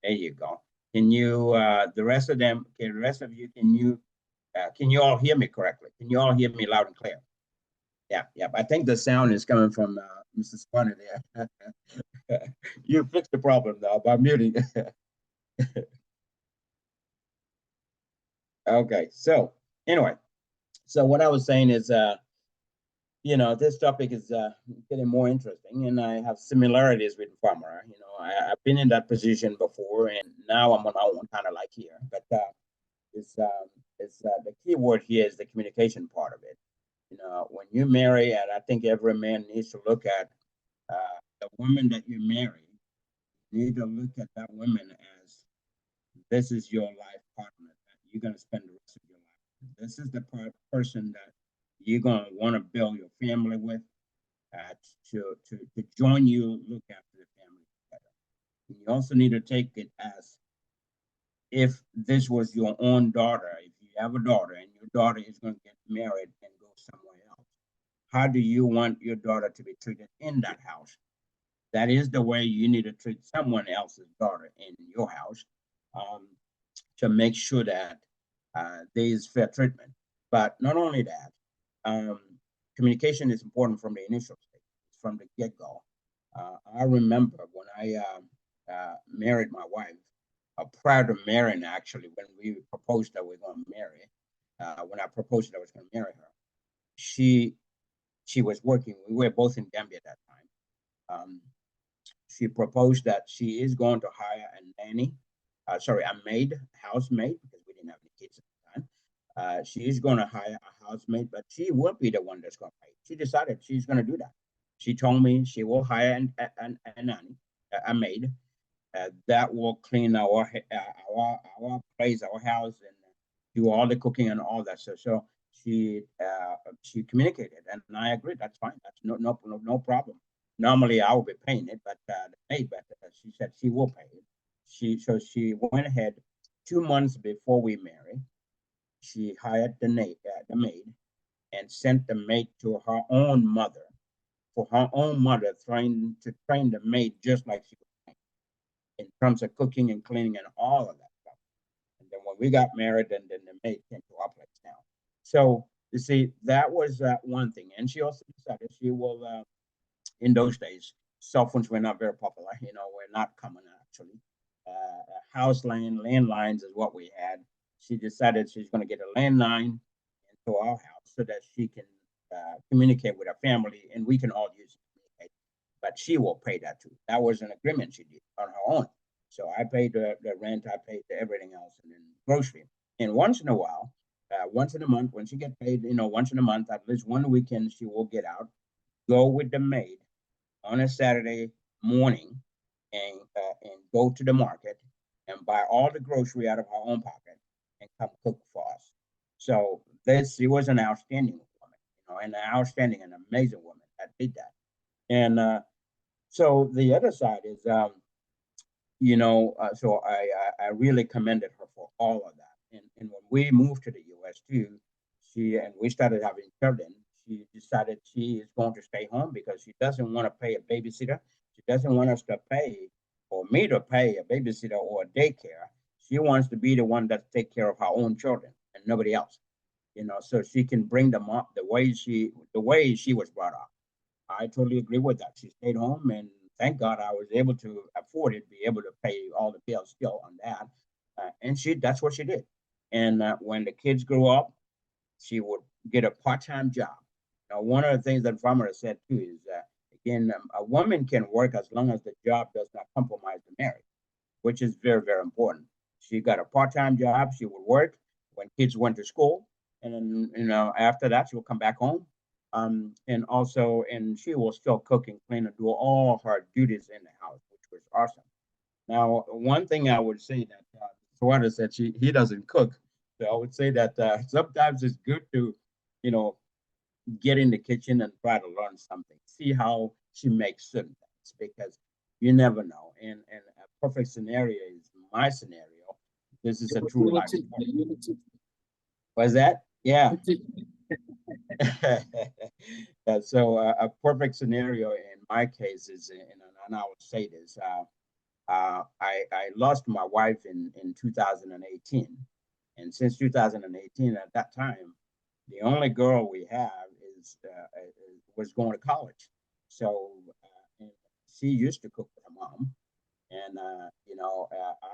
There you go. Can you the rest of them? Okay, the rest of you, can you all hear me correctly? Can you all hear me loud and clear? Yeah. I think the sound is coming from Mr. Sawaneh there. You fixed the problem now by muting. Okay, so anyway, so what I was saying is, you know, this topic is getting more interesting, and I have similarities with Famara. You know, I've been in that position before, and now I'm on my own, kind of like here. But it's the key word here is the communication part of it. You know, when you marry, and I think every man needs to look at the woman that you marry. You need to look at that woman as this is your life partner that you're going to spend the rest of your life. This is the person that you're going to want to build your family with, to join you, look after the family together. And you also need to take it as if this was your own daughter, if you have a daughter and your daughter is going to get married and go somewhere else, how do you want your daughter to be treated in that house? That is the way you need to treat someone else's daughter in your house, to make sure that there is fair treatment. But not only that, communication is important from the initial stage, from the get-go. I remember when I married my wife, prior to marrying, actually, when we proposed that we are going to marry, when I proposed that I was going to marry her, she was working. We were both in Gambia at that time. She proposed that she is going to hire a nanny, a maid, housemaid, because we didn't have any kids at the time. She is going to hire a housemaid, but she will be the one that's going to pay. She decided she's going to do that. She told me she will hire a nanny, a maid, that will clean our place, our house, and do all the cooking and all that. So she communicated, and I agreed. That's fine. That's no problem. Normally, I will be paying it, but the maid, she said she will pay it. She went ahead 2 months before we married. She hired the maid and sent the maid to her own mother, for her own mother, trying to train the maid just like she was trained in terms of cooking and cleaning and all of that stuff. And then when we got married, then the maid came to our place now. So you see, that was one thing. And she also decided she will. In those days, cell phones were not very popular. You know, were not common actually. Landlines is what we had. She decided she's going to get a landline into our house so that she can communicate with her family, and we can all use it. But she will pay that too. That was an agreement she did on her own. So I paid the rent, I paid everything else, and then grocery. And once in a while, once in a month, when she get paid, you know, once in a month, at least one weekend, she will get out, go with the maid on a Saturday morning, and go to the market and buy all the grocery out of her own pocket and come cook for us. So she was an outstanding woman, you know, and an amazing woman that did that. And so the other side is, you know, so I really commended her for all of that. And when we moved to the U.S. too, we started having children. She decided she is going to stay home because she doesn't want to pay a babysitter. She doesn't want us to pay, or me to pay, a babysitter or a daycare. She wants to be the one that take care of her own children and nobody else. You know, so she can bring them up the way she was brought up. I totally agree with that. She stayed home, and thank God I was able to afford it, be able to pay all the bills still on that. And that's what she did. And when the kids grew up, she would get a part-time job. Now, one of the things that Famara said too is that, again, a woman can work as long as the job does not compromise the marriage, which is very, very important. She got a part-time job. She would work when kids went to school. And then, after that, she would come back home. And she will still cook and clean and do all her duties in the house, which was awesome. Now, one thing I would say that Sawaneh said he doesn't cook. So I would say that sometimes it's good to, get in the kitchen and try to learn something, see how she makes certain things, because you never know. And a perfect scenario is my scenario. This is a true life. Was that? Yeah. So a perfect scenario in my case is, and I would say this, I lost my wife in 2018. And since 2018, at that time, the only girl we have was going to college. So and she used to cook for her mom. And,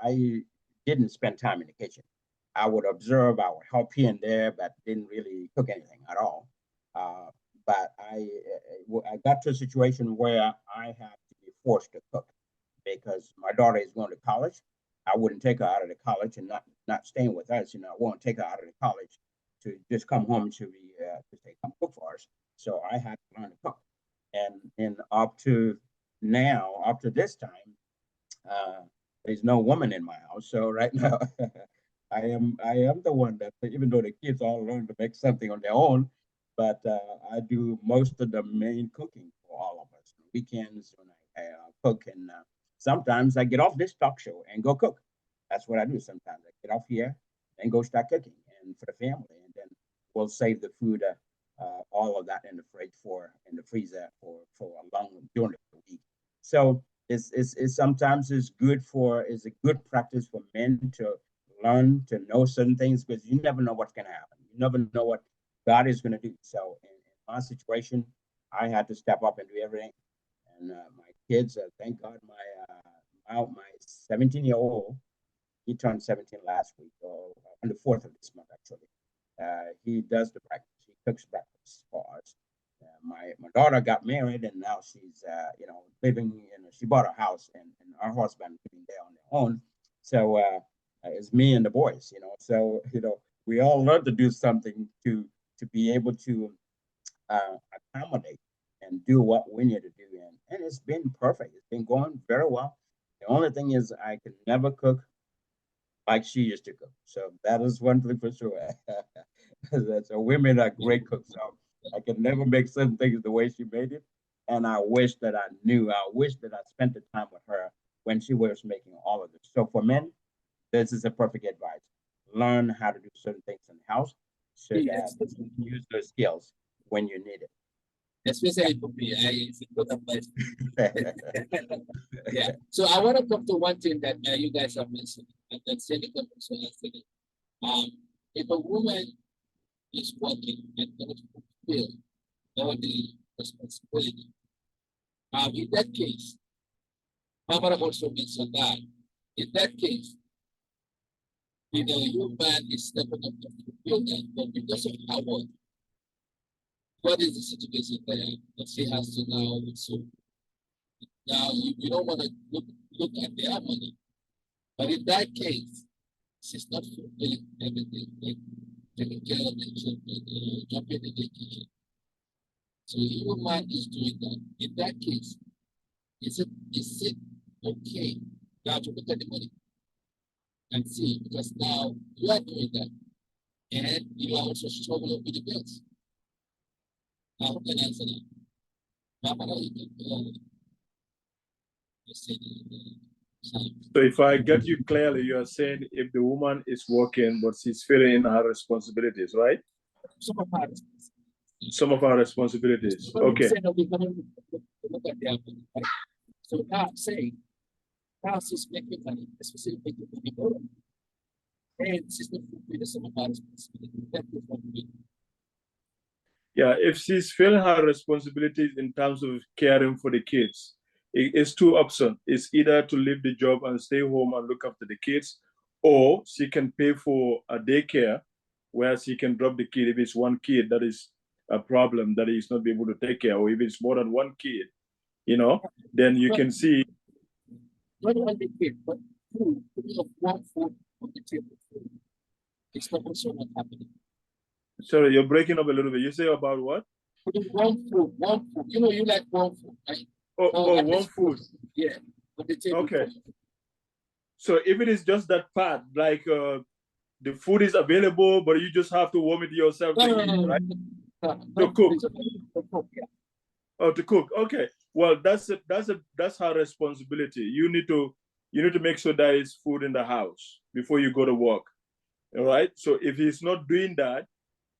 I didn't spend time in the kitchen. I would observe, I would help here and there, but didn't really cook anything at all. But I got to a situation where I had to be forced to cook because my daughter is going to college. I wouldn't take her out of the college and not staying with us. I won't take her out of the college to just come home to say, come cook for us. So I had to learn to cook. And up to now, up to this time, there's no woman in my house. So right now, I am the one that, even though the kids all learn to make something on their own, but I do most of the main cooking for all of us. Weekends when I cook, and sometimes I get off this talk show and go cook. That's what I do. Sometimes I get off here and go start cooking and for the family, and then we'll save the food, all of that in the fridge in the freezer for a long during the week. So it's sometimes it's a good practice for men to learn to know certain things, because you never know what's going to happen. You never know what God is going to do. So in my situation, I had to step up and do everything. And my kids, thank God, my 17-year-old, he turned 17 last week, or on the 4th of this month, actually. He does the breakfast. He cooks breakfast for us. My daughter got married, and now she's living. She bought a house, and our husband living there on their own. So it's me and the boys. So we all learned to do something to be able to accommodate and do what we need to do. And it's been perfect. It's been going very well. The only thing is I can never cook like she used to cook. So that is one thing for sure. So women are great cooks. So I can never make certain things the way she made it. And I wish that I knew. I wish that I spent the time with her when she was making all of this. So for men, this is a perfect advice. Learn how to do certain things in the house so that you can use those skills when you need it. Especially for me, yeah. So I want to come to one thing that you guys have mentioned, and that Ceesay also has said it. If a woman is working and cannot fulfill all the responsibility, in that case, Famara also mentioned that in that case, your man is stepping up to fulfill that, but because of her work, what is the situation there that she has to now? So now you don't want to look at their money, but in that case, she's not fulfilling everything, like taking care of the children, jumping in the kitchen. So your man is doing that. In that case, is it okay now to look at the money and see, because now you are doing that, and you are also struggling with the bills. How can I answer that? So if I get you clearly, you are saying if the woman is working, but she's filling in her responsibilities, right? Some of our responsibilities. Okay. So now I'm saying, now she's making money, especially making money, and she's not fulfilling some of our responsibilities. Yeah, if she's filling her responsibilities in terms of caring for the kids, it's two options. It's either to leave the job and stay home and look after the kids, or she can pay for a daycare where she can drop the kid if it's one kid that is a problem that he's not be able to take care, or if it's more than one kid, then you can see. Not only kid, but food, one food on the table. It's not also not happening. Sorry, you're breaking up a little bit. You say about what? Putting one food. You like one food, right? One food. Yeah, on the table. Okay. So if it is just that part, like the food is available, but you just have to warm it yourself to eat, right? To cook. Oh, to cook. Okay. Well, that's her responsibility. You need to make sure there is food in the house before you go to work. All right. So if he's not doing that,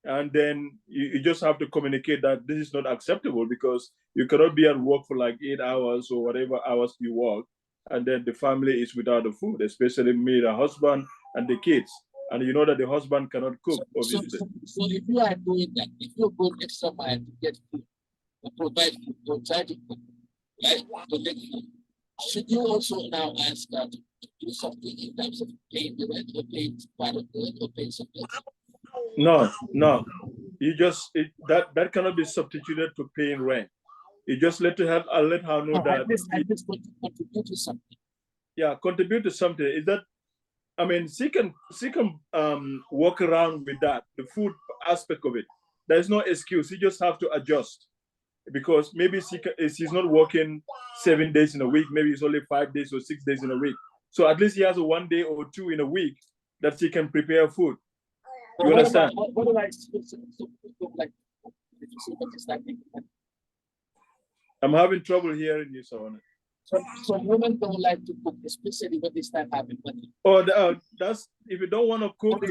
and then you just have to communicate that this is not acceptable, because you cannot be at work for like 8 hours or whatever hours you work, and then the family is without the food, especially me, the husband, and the kids. And you know that the husband cannot cook, obviously. So if you are doing that, if you're going extra mile to get food, to provide food, or try to cook, right, to make food, should you also now ask her to do something in terms of paying the rent, or paying part of the rent, or paying something? No. You just that cannot be substituted to paying rent. You just let her know that at least contribute to something. Yeah, contribute to something. Is that, I mean, she can work around with that, the food aspect of it. There's no excuse. You just have to adjust, because maybe she's not working 7 days in a week. Maybe it's only 5 days or 6 days in a week. So at least he has a 1 day or 2 in a week that she can prepare food. You understand? What do I like? I'm having trouble hearing you, Sawaneh. So women don't like to cook, especially when they start having money. Oh, that's, if you don't want to cook,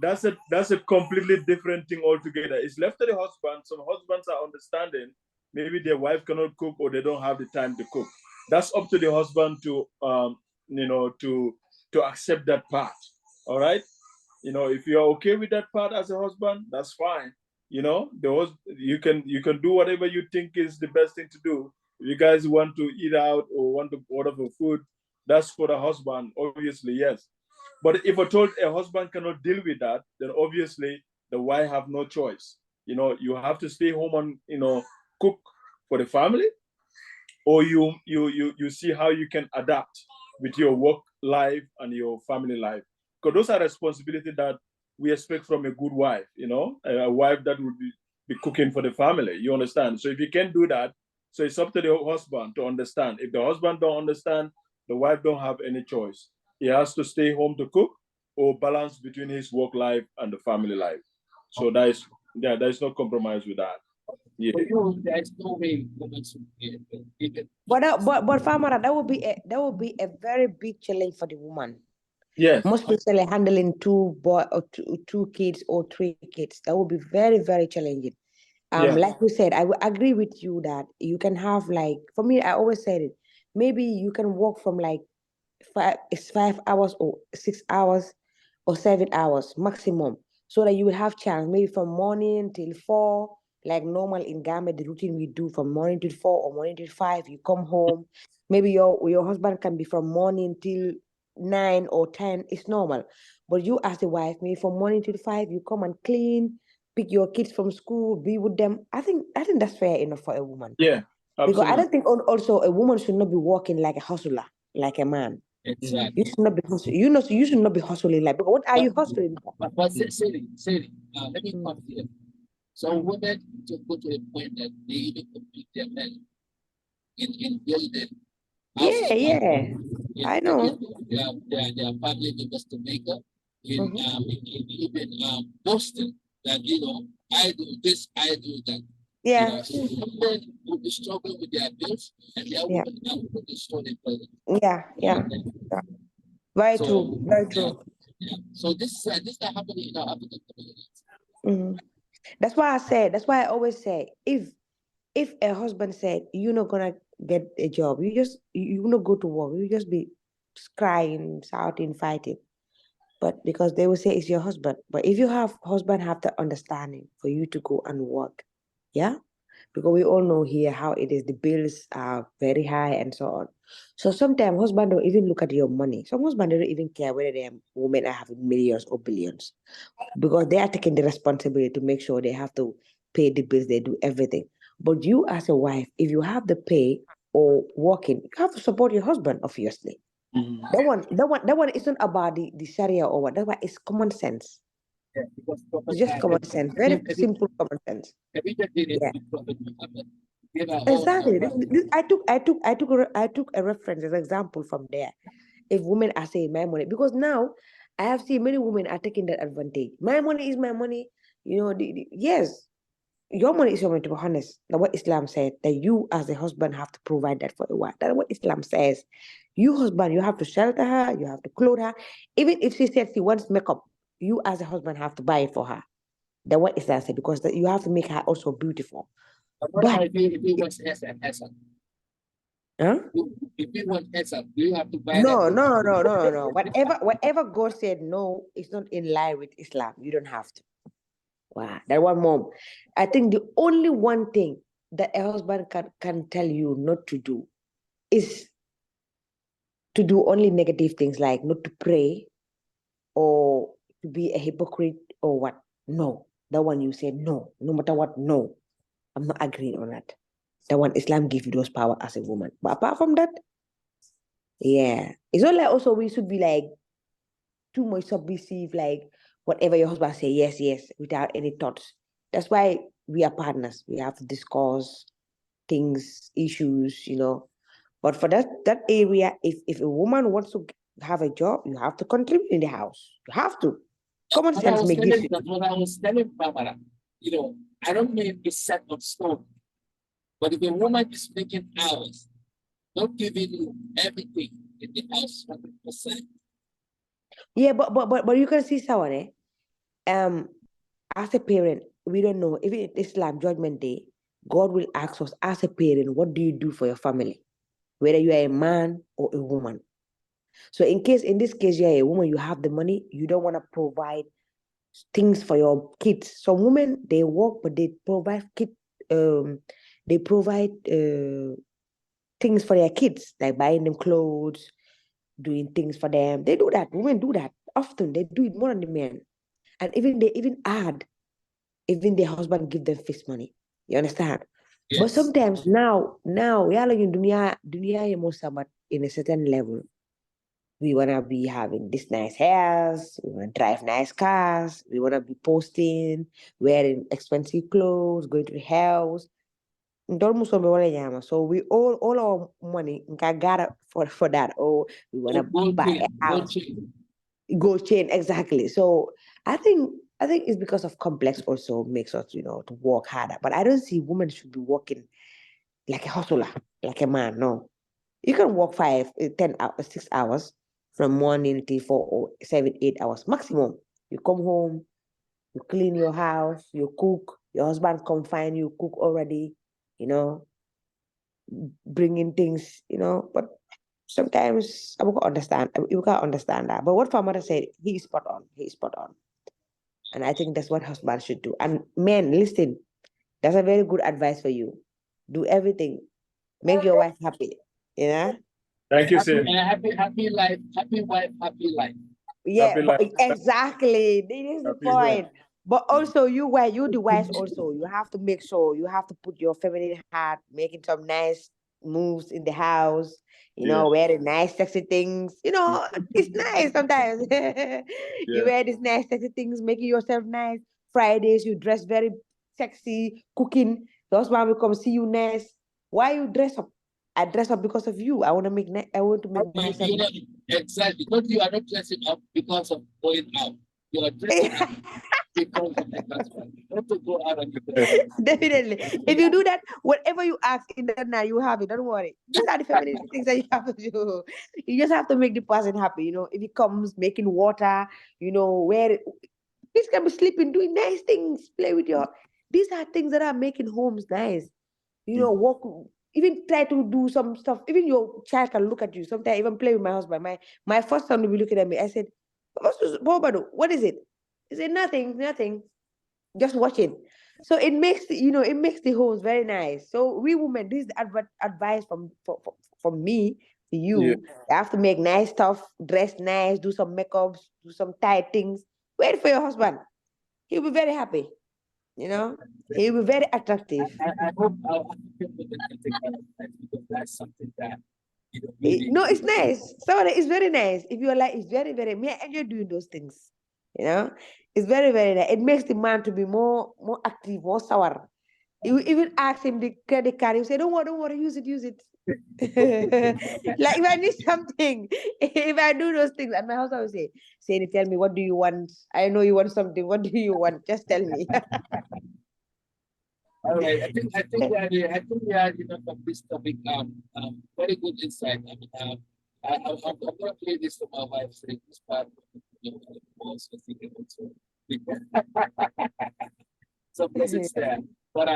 that's a completely different thing altogether. It's left to the husband. Some husbands are understanding. Maybe their wife cannot cook, or they don't have the time to cook. That's up to the husband to to accept that part. All right. If you're okay with that part as a husband, that's fine. You can do whatever you think is the best thing to do. If you guys want to eat out or want to order for food, that's for the husband, obviously, yes. But if at all a husband cannot deal with that, then obviously the wife have no choice. You have to stay home and cook for the family, or you see how you can adapt with your work life and your family life. Because those are responsibilities that we expect from a good wife, a wife that would be cooking for the family. You understand? So if you can do that, so it's up to the husband to understand. If the husband don't understand, the wife don't have any choice. He has to stay home to cook, or balance between his work life and the family life. So there's no compromise with that. Yeah. There's no way. But Famara, that would be a very big challenge for the woman. Yes. Most especially handling two kids or 3 kids. That would be very, very challenging. Like we said, I would agree with you that you can have, like, for me, I always said it, maybe you can work from like 5 hours or 6 hours or 7 hours maximum, so that you will have chance, maybe from morning till 4, like normal in Gambia, the routine we do from morning till 4 or morning till 5, you come home. Maybe your husband can be from morning till 9 or 10, it's normal. But you as a wife, maybe from morning till 5, you come and clean, pick your kids from school, be with them. I think that's fair enough for a woman. Yeah, absolutely. Because I don't think also a woman should not be working like a hustler, like a man. Exactly. You should not be hustling. You should not be hustling like. Because what are you hustling for? But Ceesay, let me come here. So women to go to the point that they even compete their men in building. Yeah. I know. Their family members to make up in even Boston, that I do this, I do that. Yeah. Women will be struggling with their bills, and their women now will be struggling. Yeah. Very true. Very true. Yeah. So this is happening in our African communities. That's why I always say, if a husband said you're not gonna get a job, you not go to work, you just be crying, shouting, fighting. But because they will say it's your husband. But if you have the understanding for you to go and work, yeah, because we all know here how it is. The bills are very high and so on. So sometimes husband don't even look at your money. Some husband don't even care whether their women are having millions or billions, because they are taking the responsibility to make sure they have to pay the bills, they do everything. But you as a wife, if you have the pay or working, you have to support your husband, obviously. That one isn't about the Sharia or what. That one is common sense. Yeah, because Prophet It's just common Muhammad, sense. Very simple common sense. Khadija did it Yeah. with Prophet Muhammad. Give her all her Exactly. wealth. I took a reference as an example from there. If women are saying my money, because now I have seen many women are taking that advantage. My money is my money. Yes, your money is your money. To be honest, that's what Islam said. That you, as a husband, have to provide that for a wife. That's what Islam says. You husband, you have to shelter her. You have to clothe her. Even if she says she wants makeup, you as a husband have to buy it for her. That's what Islam said, because you have to make her also beautiful. But what But about if he wants Hassan? huh? If he wants Hassan, do you have to buy that No, for him? no, no, no, no, no. Whatever God said no, it's not in line with Islam. You don't have to. Wow, that one mom. I think the only one thing that a husband can tell you not to do is to do only negative things, like not to pray or to be a hypocrite or what. No, that one you say no, no matter what. No, I'm not agreeing on that. That one Islam give you those power as a woman. But apart from that, yeah, it's not like also we should be like too much submissive, like whatever your husband say, yes, yes, without any thoughts. That's why we are partners. We have to discuss things, issues. But for that area, if a woman wants to have a job, you have to contribute in the house. You have to. Common What I sense was make this. telling, that's what I was telling Famara. I don't mean it's set of stone, but if a woman is making hours, not giving you everything in the house 100%. Yeah, but you can see Sawaneh. As a parent, we don't know. Even in Islam Judgment Day, God will ask us as a parent, what do you do for your family? Whether you are a man or a woman. So in this case, you're a woman, you have the money, you don't want to provide things for your kids. Some women, they work, but they provide things for their kids, like buying them clothes, doing things for them. They do that. Women do that often. They do it more than the men. And they even add, even their husband give them fixed money. You understand? But Yes. sometimes now, yala yung dunia yung mo sabat in a certain level. We wanna be having this nice hairs, we wanna drive nice cars, we wanna be posting, wearing expensive clothes, going to the house. So we all our money got for that. Oh, we wanna buy a house. Gold chain, exactly. So I think it's because of complex also makes us to work harder. But I don't see women should be working like a hustler, like a man. No, you can work 10 hours, 6 hours from morning till 4 or 7, 8 hours maximum. You come home, you clean your house, you cook. Your husband come find you cook already. You know, bringing things. But sometimes I can't understand. You can't understand that. But what Famara said, he is spot on. He is spot on. And I think that's what husbands should do. And men, listen, that's a very good advice for you. Do everything. Make your wife happy. Thank you, Happy, Sainey. happy life, happy wife, happy life. Yeah, Happy but life. exactly. This is the Happy home. point. But also you the wife also. You have to make sure you have to put your feminine heart, making some nice moves in the house, Yeah. wearing nice sexy things. It's nice sometimes. You Yeah. wear these nice sexy things, making yourself nice. Fridays you dress very sexy, cooking. Your husband will come see you nice. Why you dress up? I dress up because of you. I want to I want to make myself. Exactly. Because you are not dressing up because of going out. You are dressing up because of the husband. Not to go out and Definitely. If you do that, whatever you ask in that night, you have it. Don't worry. These are the feminine things that you have to do. You just have to make the person happy. If it comes making water, where this can be sleeping, doing nice things, play with your. These are things that are making homes nice. Walk, even try to do some stuff. Even your child can look at you. Sometimes I even play with my husband. My first son will be looking at me. I said, Momodou, what is it? He said, nothing, nothing. Just watching. So it makes the homes very nice. So we women, this is advice from me You have to make nice stuff, dress nice, do some makeups, do some tight things. Wait for your husband. He'll be very happy. You know, he'll be very attractive. I hope people can take that because that's something that really. No, it's nice. It's very nice. If you're like, it's very, very, me, I enjoy doing those things. You know, it's very, very nice. It makes the man to be more active, more sour. You even ask him the credit card, you say, don't worry, use it. Like if I need something, if I do those things, and my husband will say, Sainey, tell me, what do you want? I know you want something. What do you want? Just tell me. All right, I think we are from this topic. Very good insight. I mean, I'm gonna play this to my wife. Saying this part, also thinking also. So it's there, but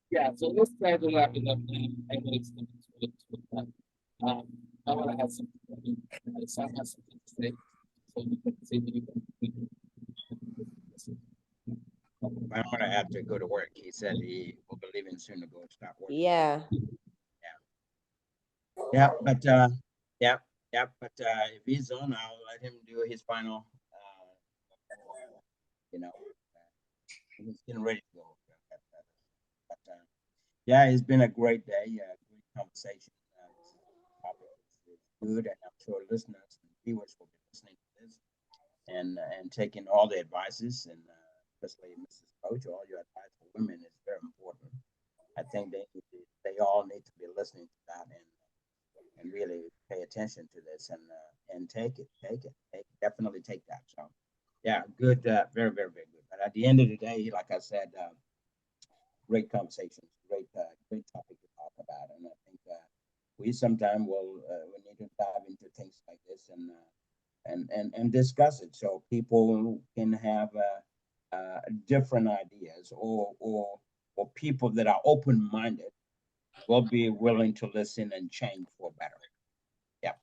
yeah. So let's try to wrap it up. I know it's coming to it, but I want to have something. I mean, Sam has something to say, so we can say I'm gonna have to go to work. He said he will be leaving soon to go start work. Yeah. Yeah, but if he's on, I'll let him do his final. He's getting ready to go. But yeah, it's been a great day. Great conversation. It's good, and I'm sure listeners and viewers will be listening to this and taking all the advices, and especially Mrs. Coach, all your advice for women is very important. I think they all need to be listening to that and really pay attention to this and take it, definitely take that. So yeah, good, very, very, very good. But at the end of the day, like I said, great conversations, great topic to talk about, and I think we sometimes we need to dive into things like this and discuss it so people can have different ideas or people that are open-minded will be willing to listen and change for better. Yeah.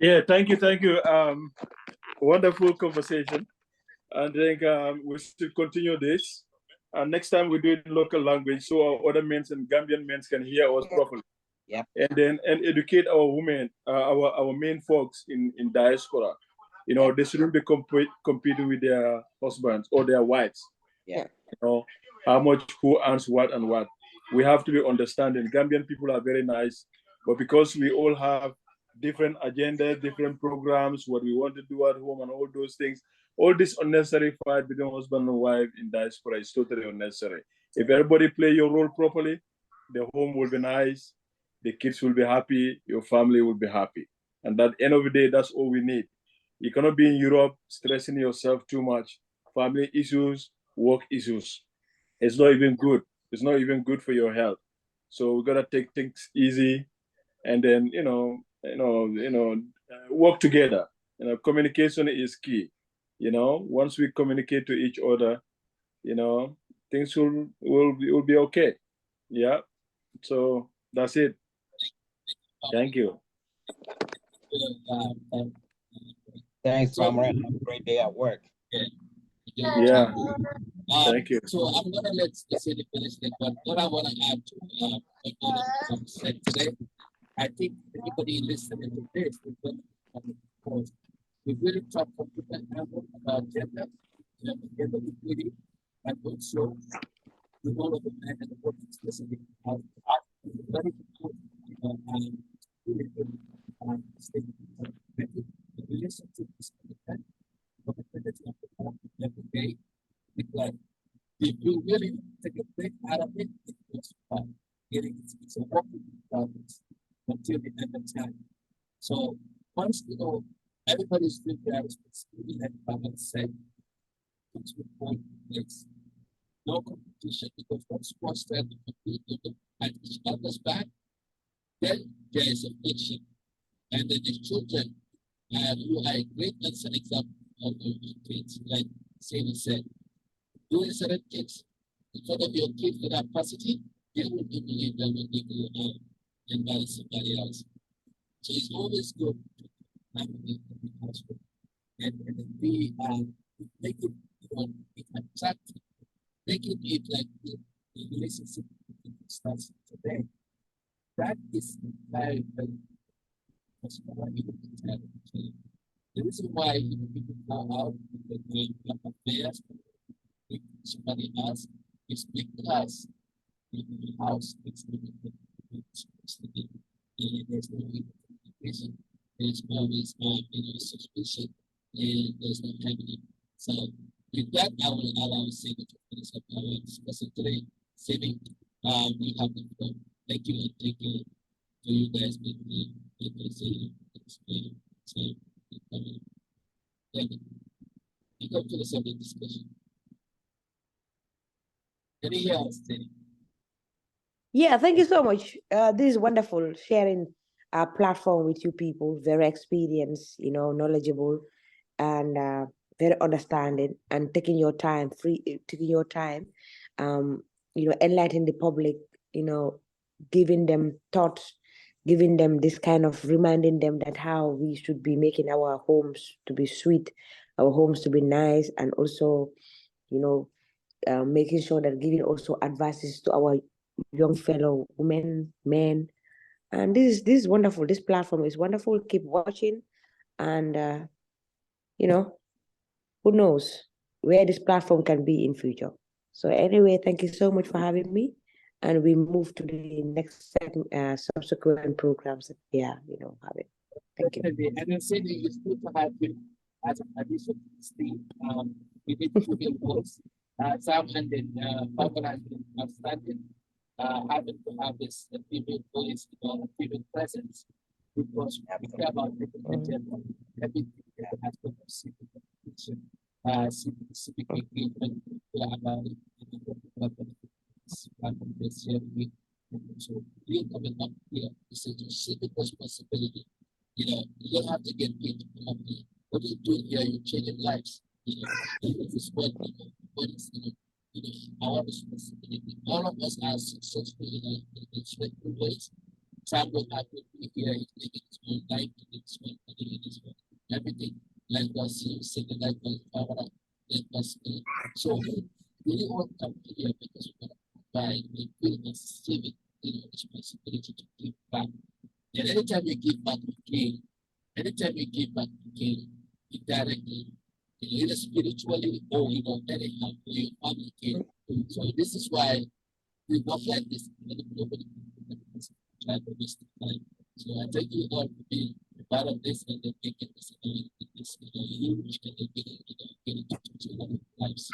Yeah, thank you. Wonderful conversation. I think we should continue this. Next time we do it in local language so our other men and Gambian men can hear us properly. Yeah. And educate our women, our main folks in diaspora. They shouldn't be competing with their husbands or their wives. Yeah. How much who earns what and what. We have to be understanding. Gambian people are very nice, but because we all have different agendas, different programs, what we want to do at home and all those things, all this unnecessary fight between husband and wife in diaspora is totally unnecessary. If everybody play your role properly, the home will be nice, the kids will be happy, your family will be happy. And at the end of the day, that's all we need. You cannot be in Europe stressing yourself too much. Family issues, work issues. It's not even good. It's not even good for your health. So we gotta take things easy, and then work together. Communication is key. Once we communicate to each other, things will be okay. Yeah. So that's it. Thank you. Thanks, Famara. Have a great day at work. Yeah. Thank you. So I'm gonna let Ceesay finish it, but what I want to add to what you said today, I think anybody listening to this is going to we really talk from different angles about gender, gender equity, and also the role of the man and the woman, especially very important, really good statement. I think the relationship is commitment of the woman every day. Like, if you really take a break out of it, it's fun. It's a working progress until the end of time. So once everybody's doing their responsibility, like Famara said, it's important place. No competition because when sports try to compete at each other's back, then there is a friction. And then the children, you are a great example of things like Sainey said. Doing certain things in front of your kids with capacity, they will believe that when they go out and marry somebody else. So it's always good to have a household and be make it attractive making it like the relationship starts today. That is very, very the reason why people go out with the affairs, somebody else, is because the house is supposed to be. There's no communication. There's always suspicion, and there's no harmony. So with that, I will allow Sainey to finish up our discussion today. Sainey, you have the floor. Thank you, and thank you to you guys being here. Thank you, Sainey. So, thank you. You come to the subject discussion. Anything else, Sainey? Yeah, thank you so much. This is wonderful sharing a platform with you people, very experienced, knowledgeable, and very understanding, and taking your time, enlightening the public, giving them thoughts, giving them this kind of reminding them that how we should be making our homes to be sweet, our homes to be nice, and also, making sure that giving also advices to our young fellow women, men, and this is wonderful. This platform is wonderful. Keep watching, and who knows where this platform can be in future. So anyway, thank you so much for having me, and we move to the next subsequent programs that we are, having. Thank you. And then Sainey, it's good to have you as an addition to this team. We need to be close. Sam and then Famara has been outstanding. Having to have this female voice, female presence, because we care about the agenda, everything that has to do with civic education, civic engagement, about so you're coming up here, this is your civic responsibility. You don't have to get paid to come up here. What you're doing here, you're changing lives. This is what what is our responsibility. All of us are successful in respectful ways. Some will have to be here, he's taking his own life, taking his own money, his own everything. Like us, you said, like us, power, like us. So we really want to come here because we want to provide a good civic responsibility to give back. And anytime you give back, you gain. Anytime you give back, you gain indirectly. Either spiritually or anyhow for your family gain. So this is why we work like this. So I thank you all for being a part of this and then making this huge and then getting to lives.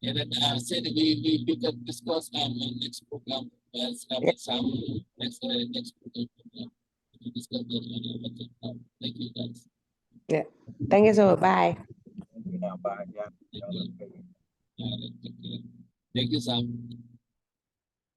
And then said we can discuss next program as some next program. We discuss that. Thank you guys. Yeah. Thank you so much. Bye. Thank you now. Bye. Yeah. Thank you, Sam.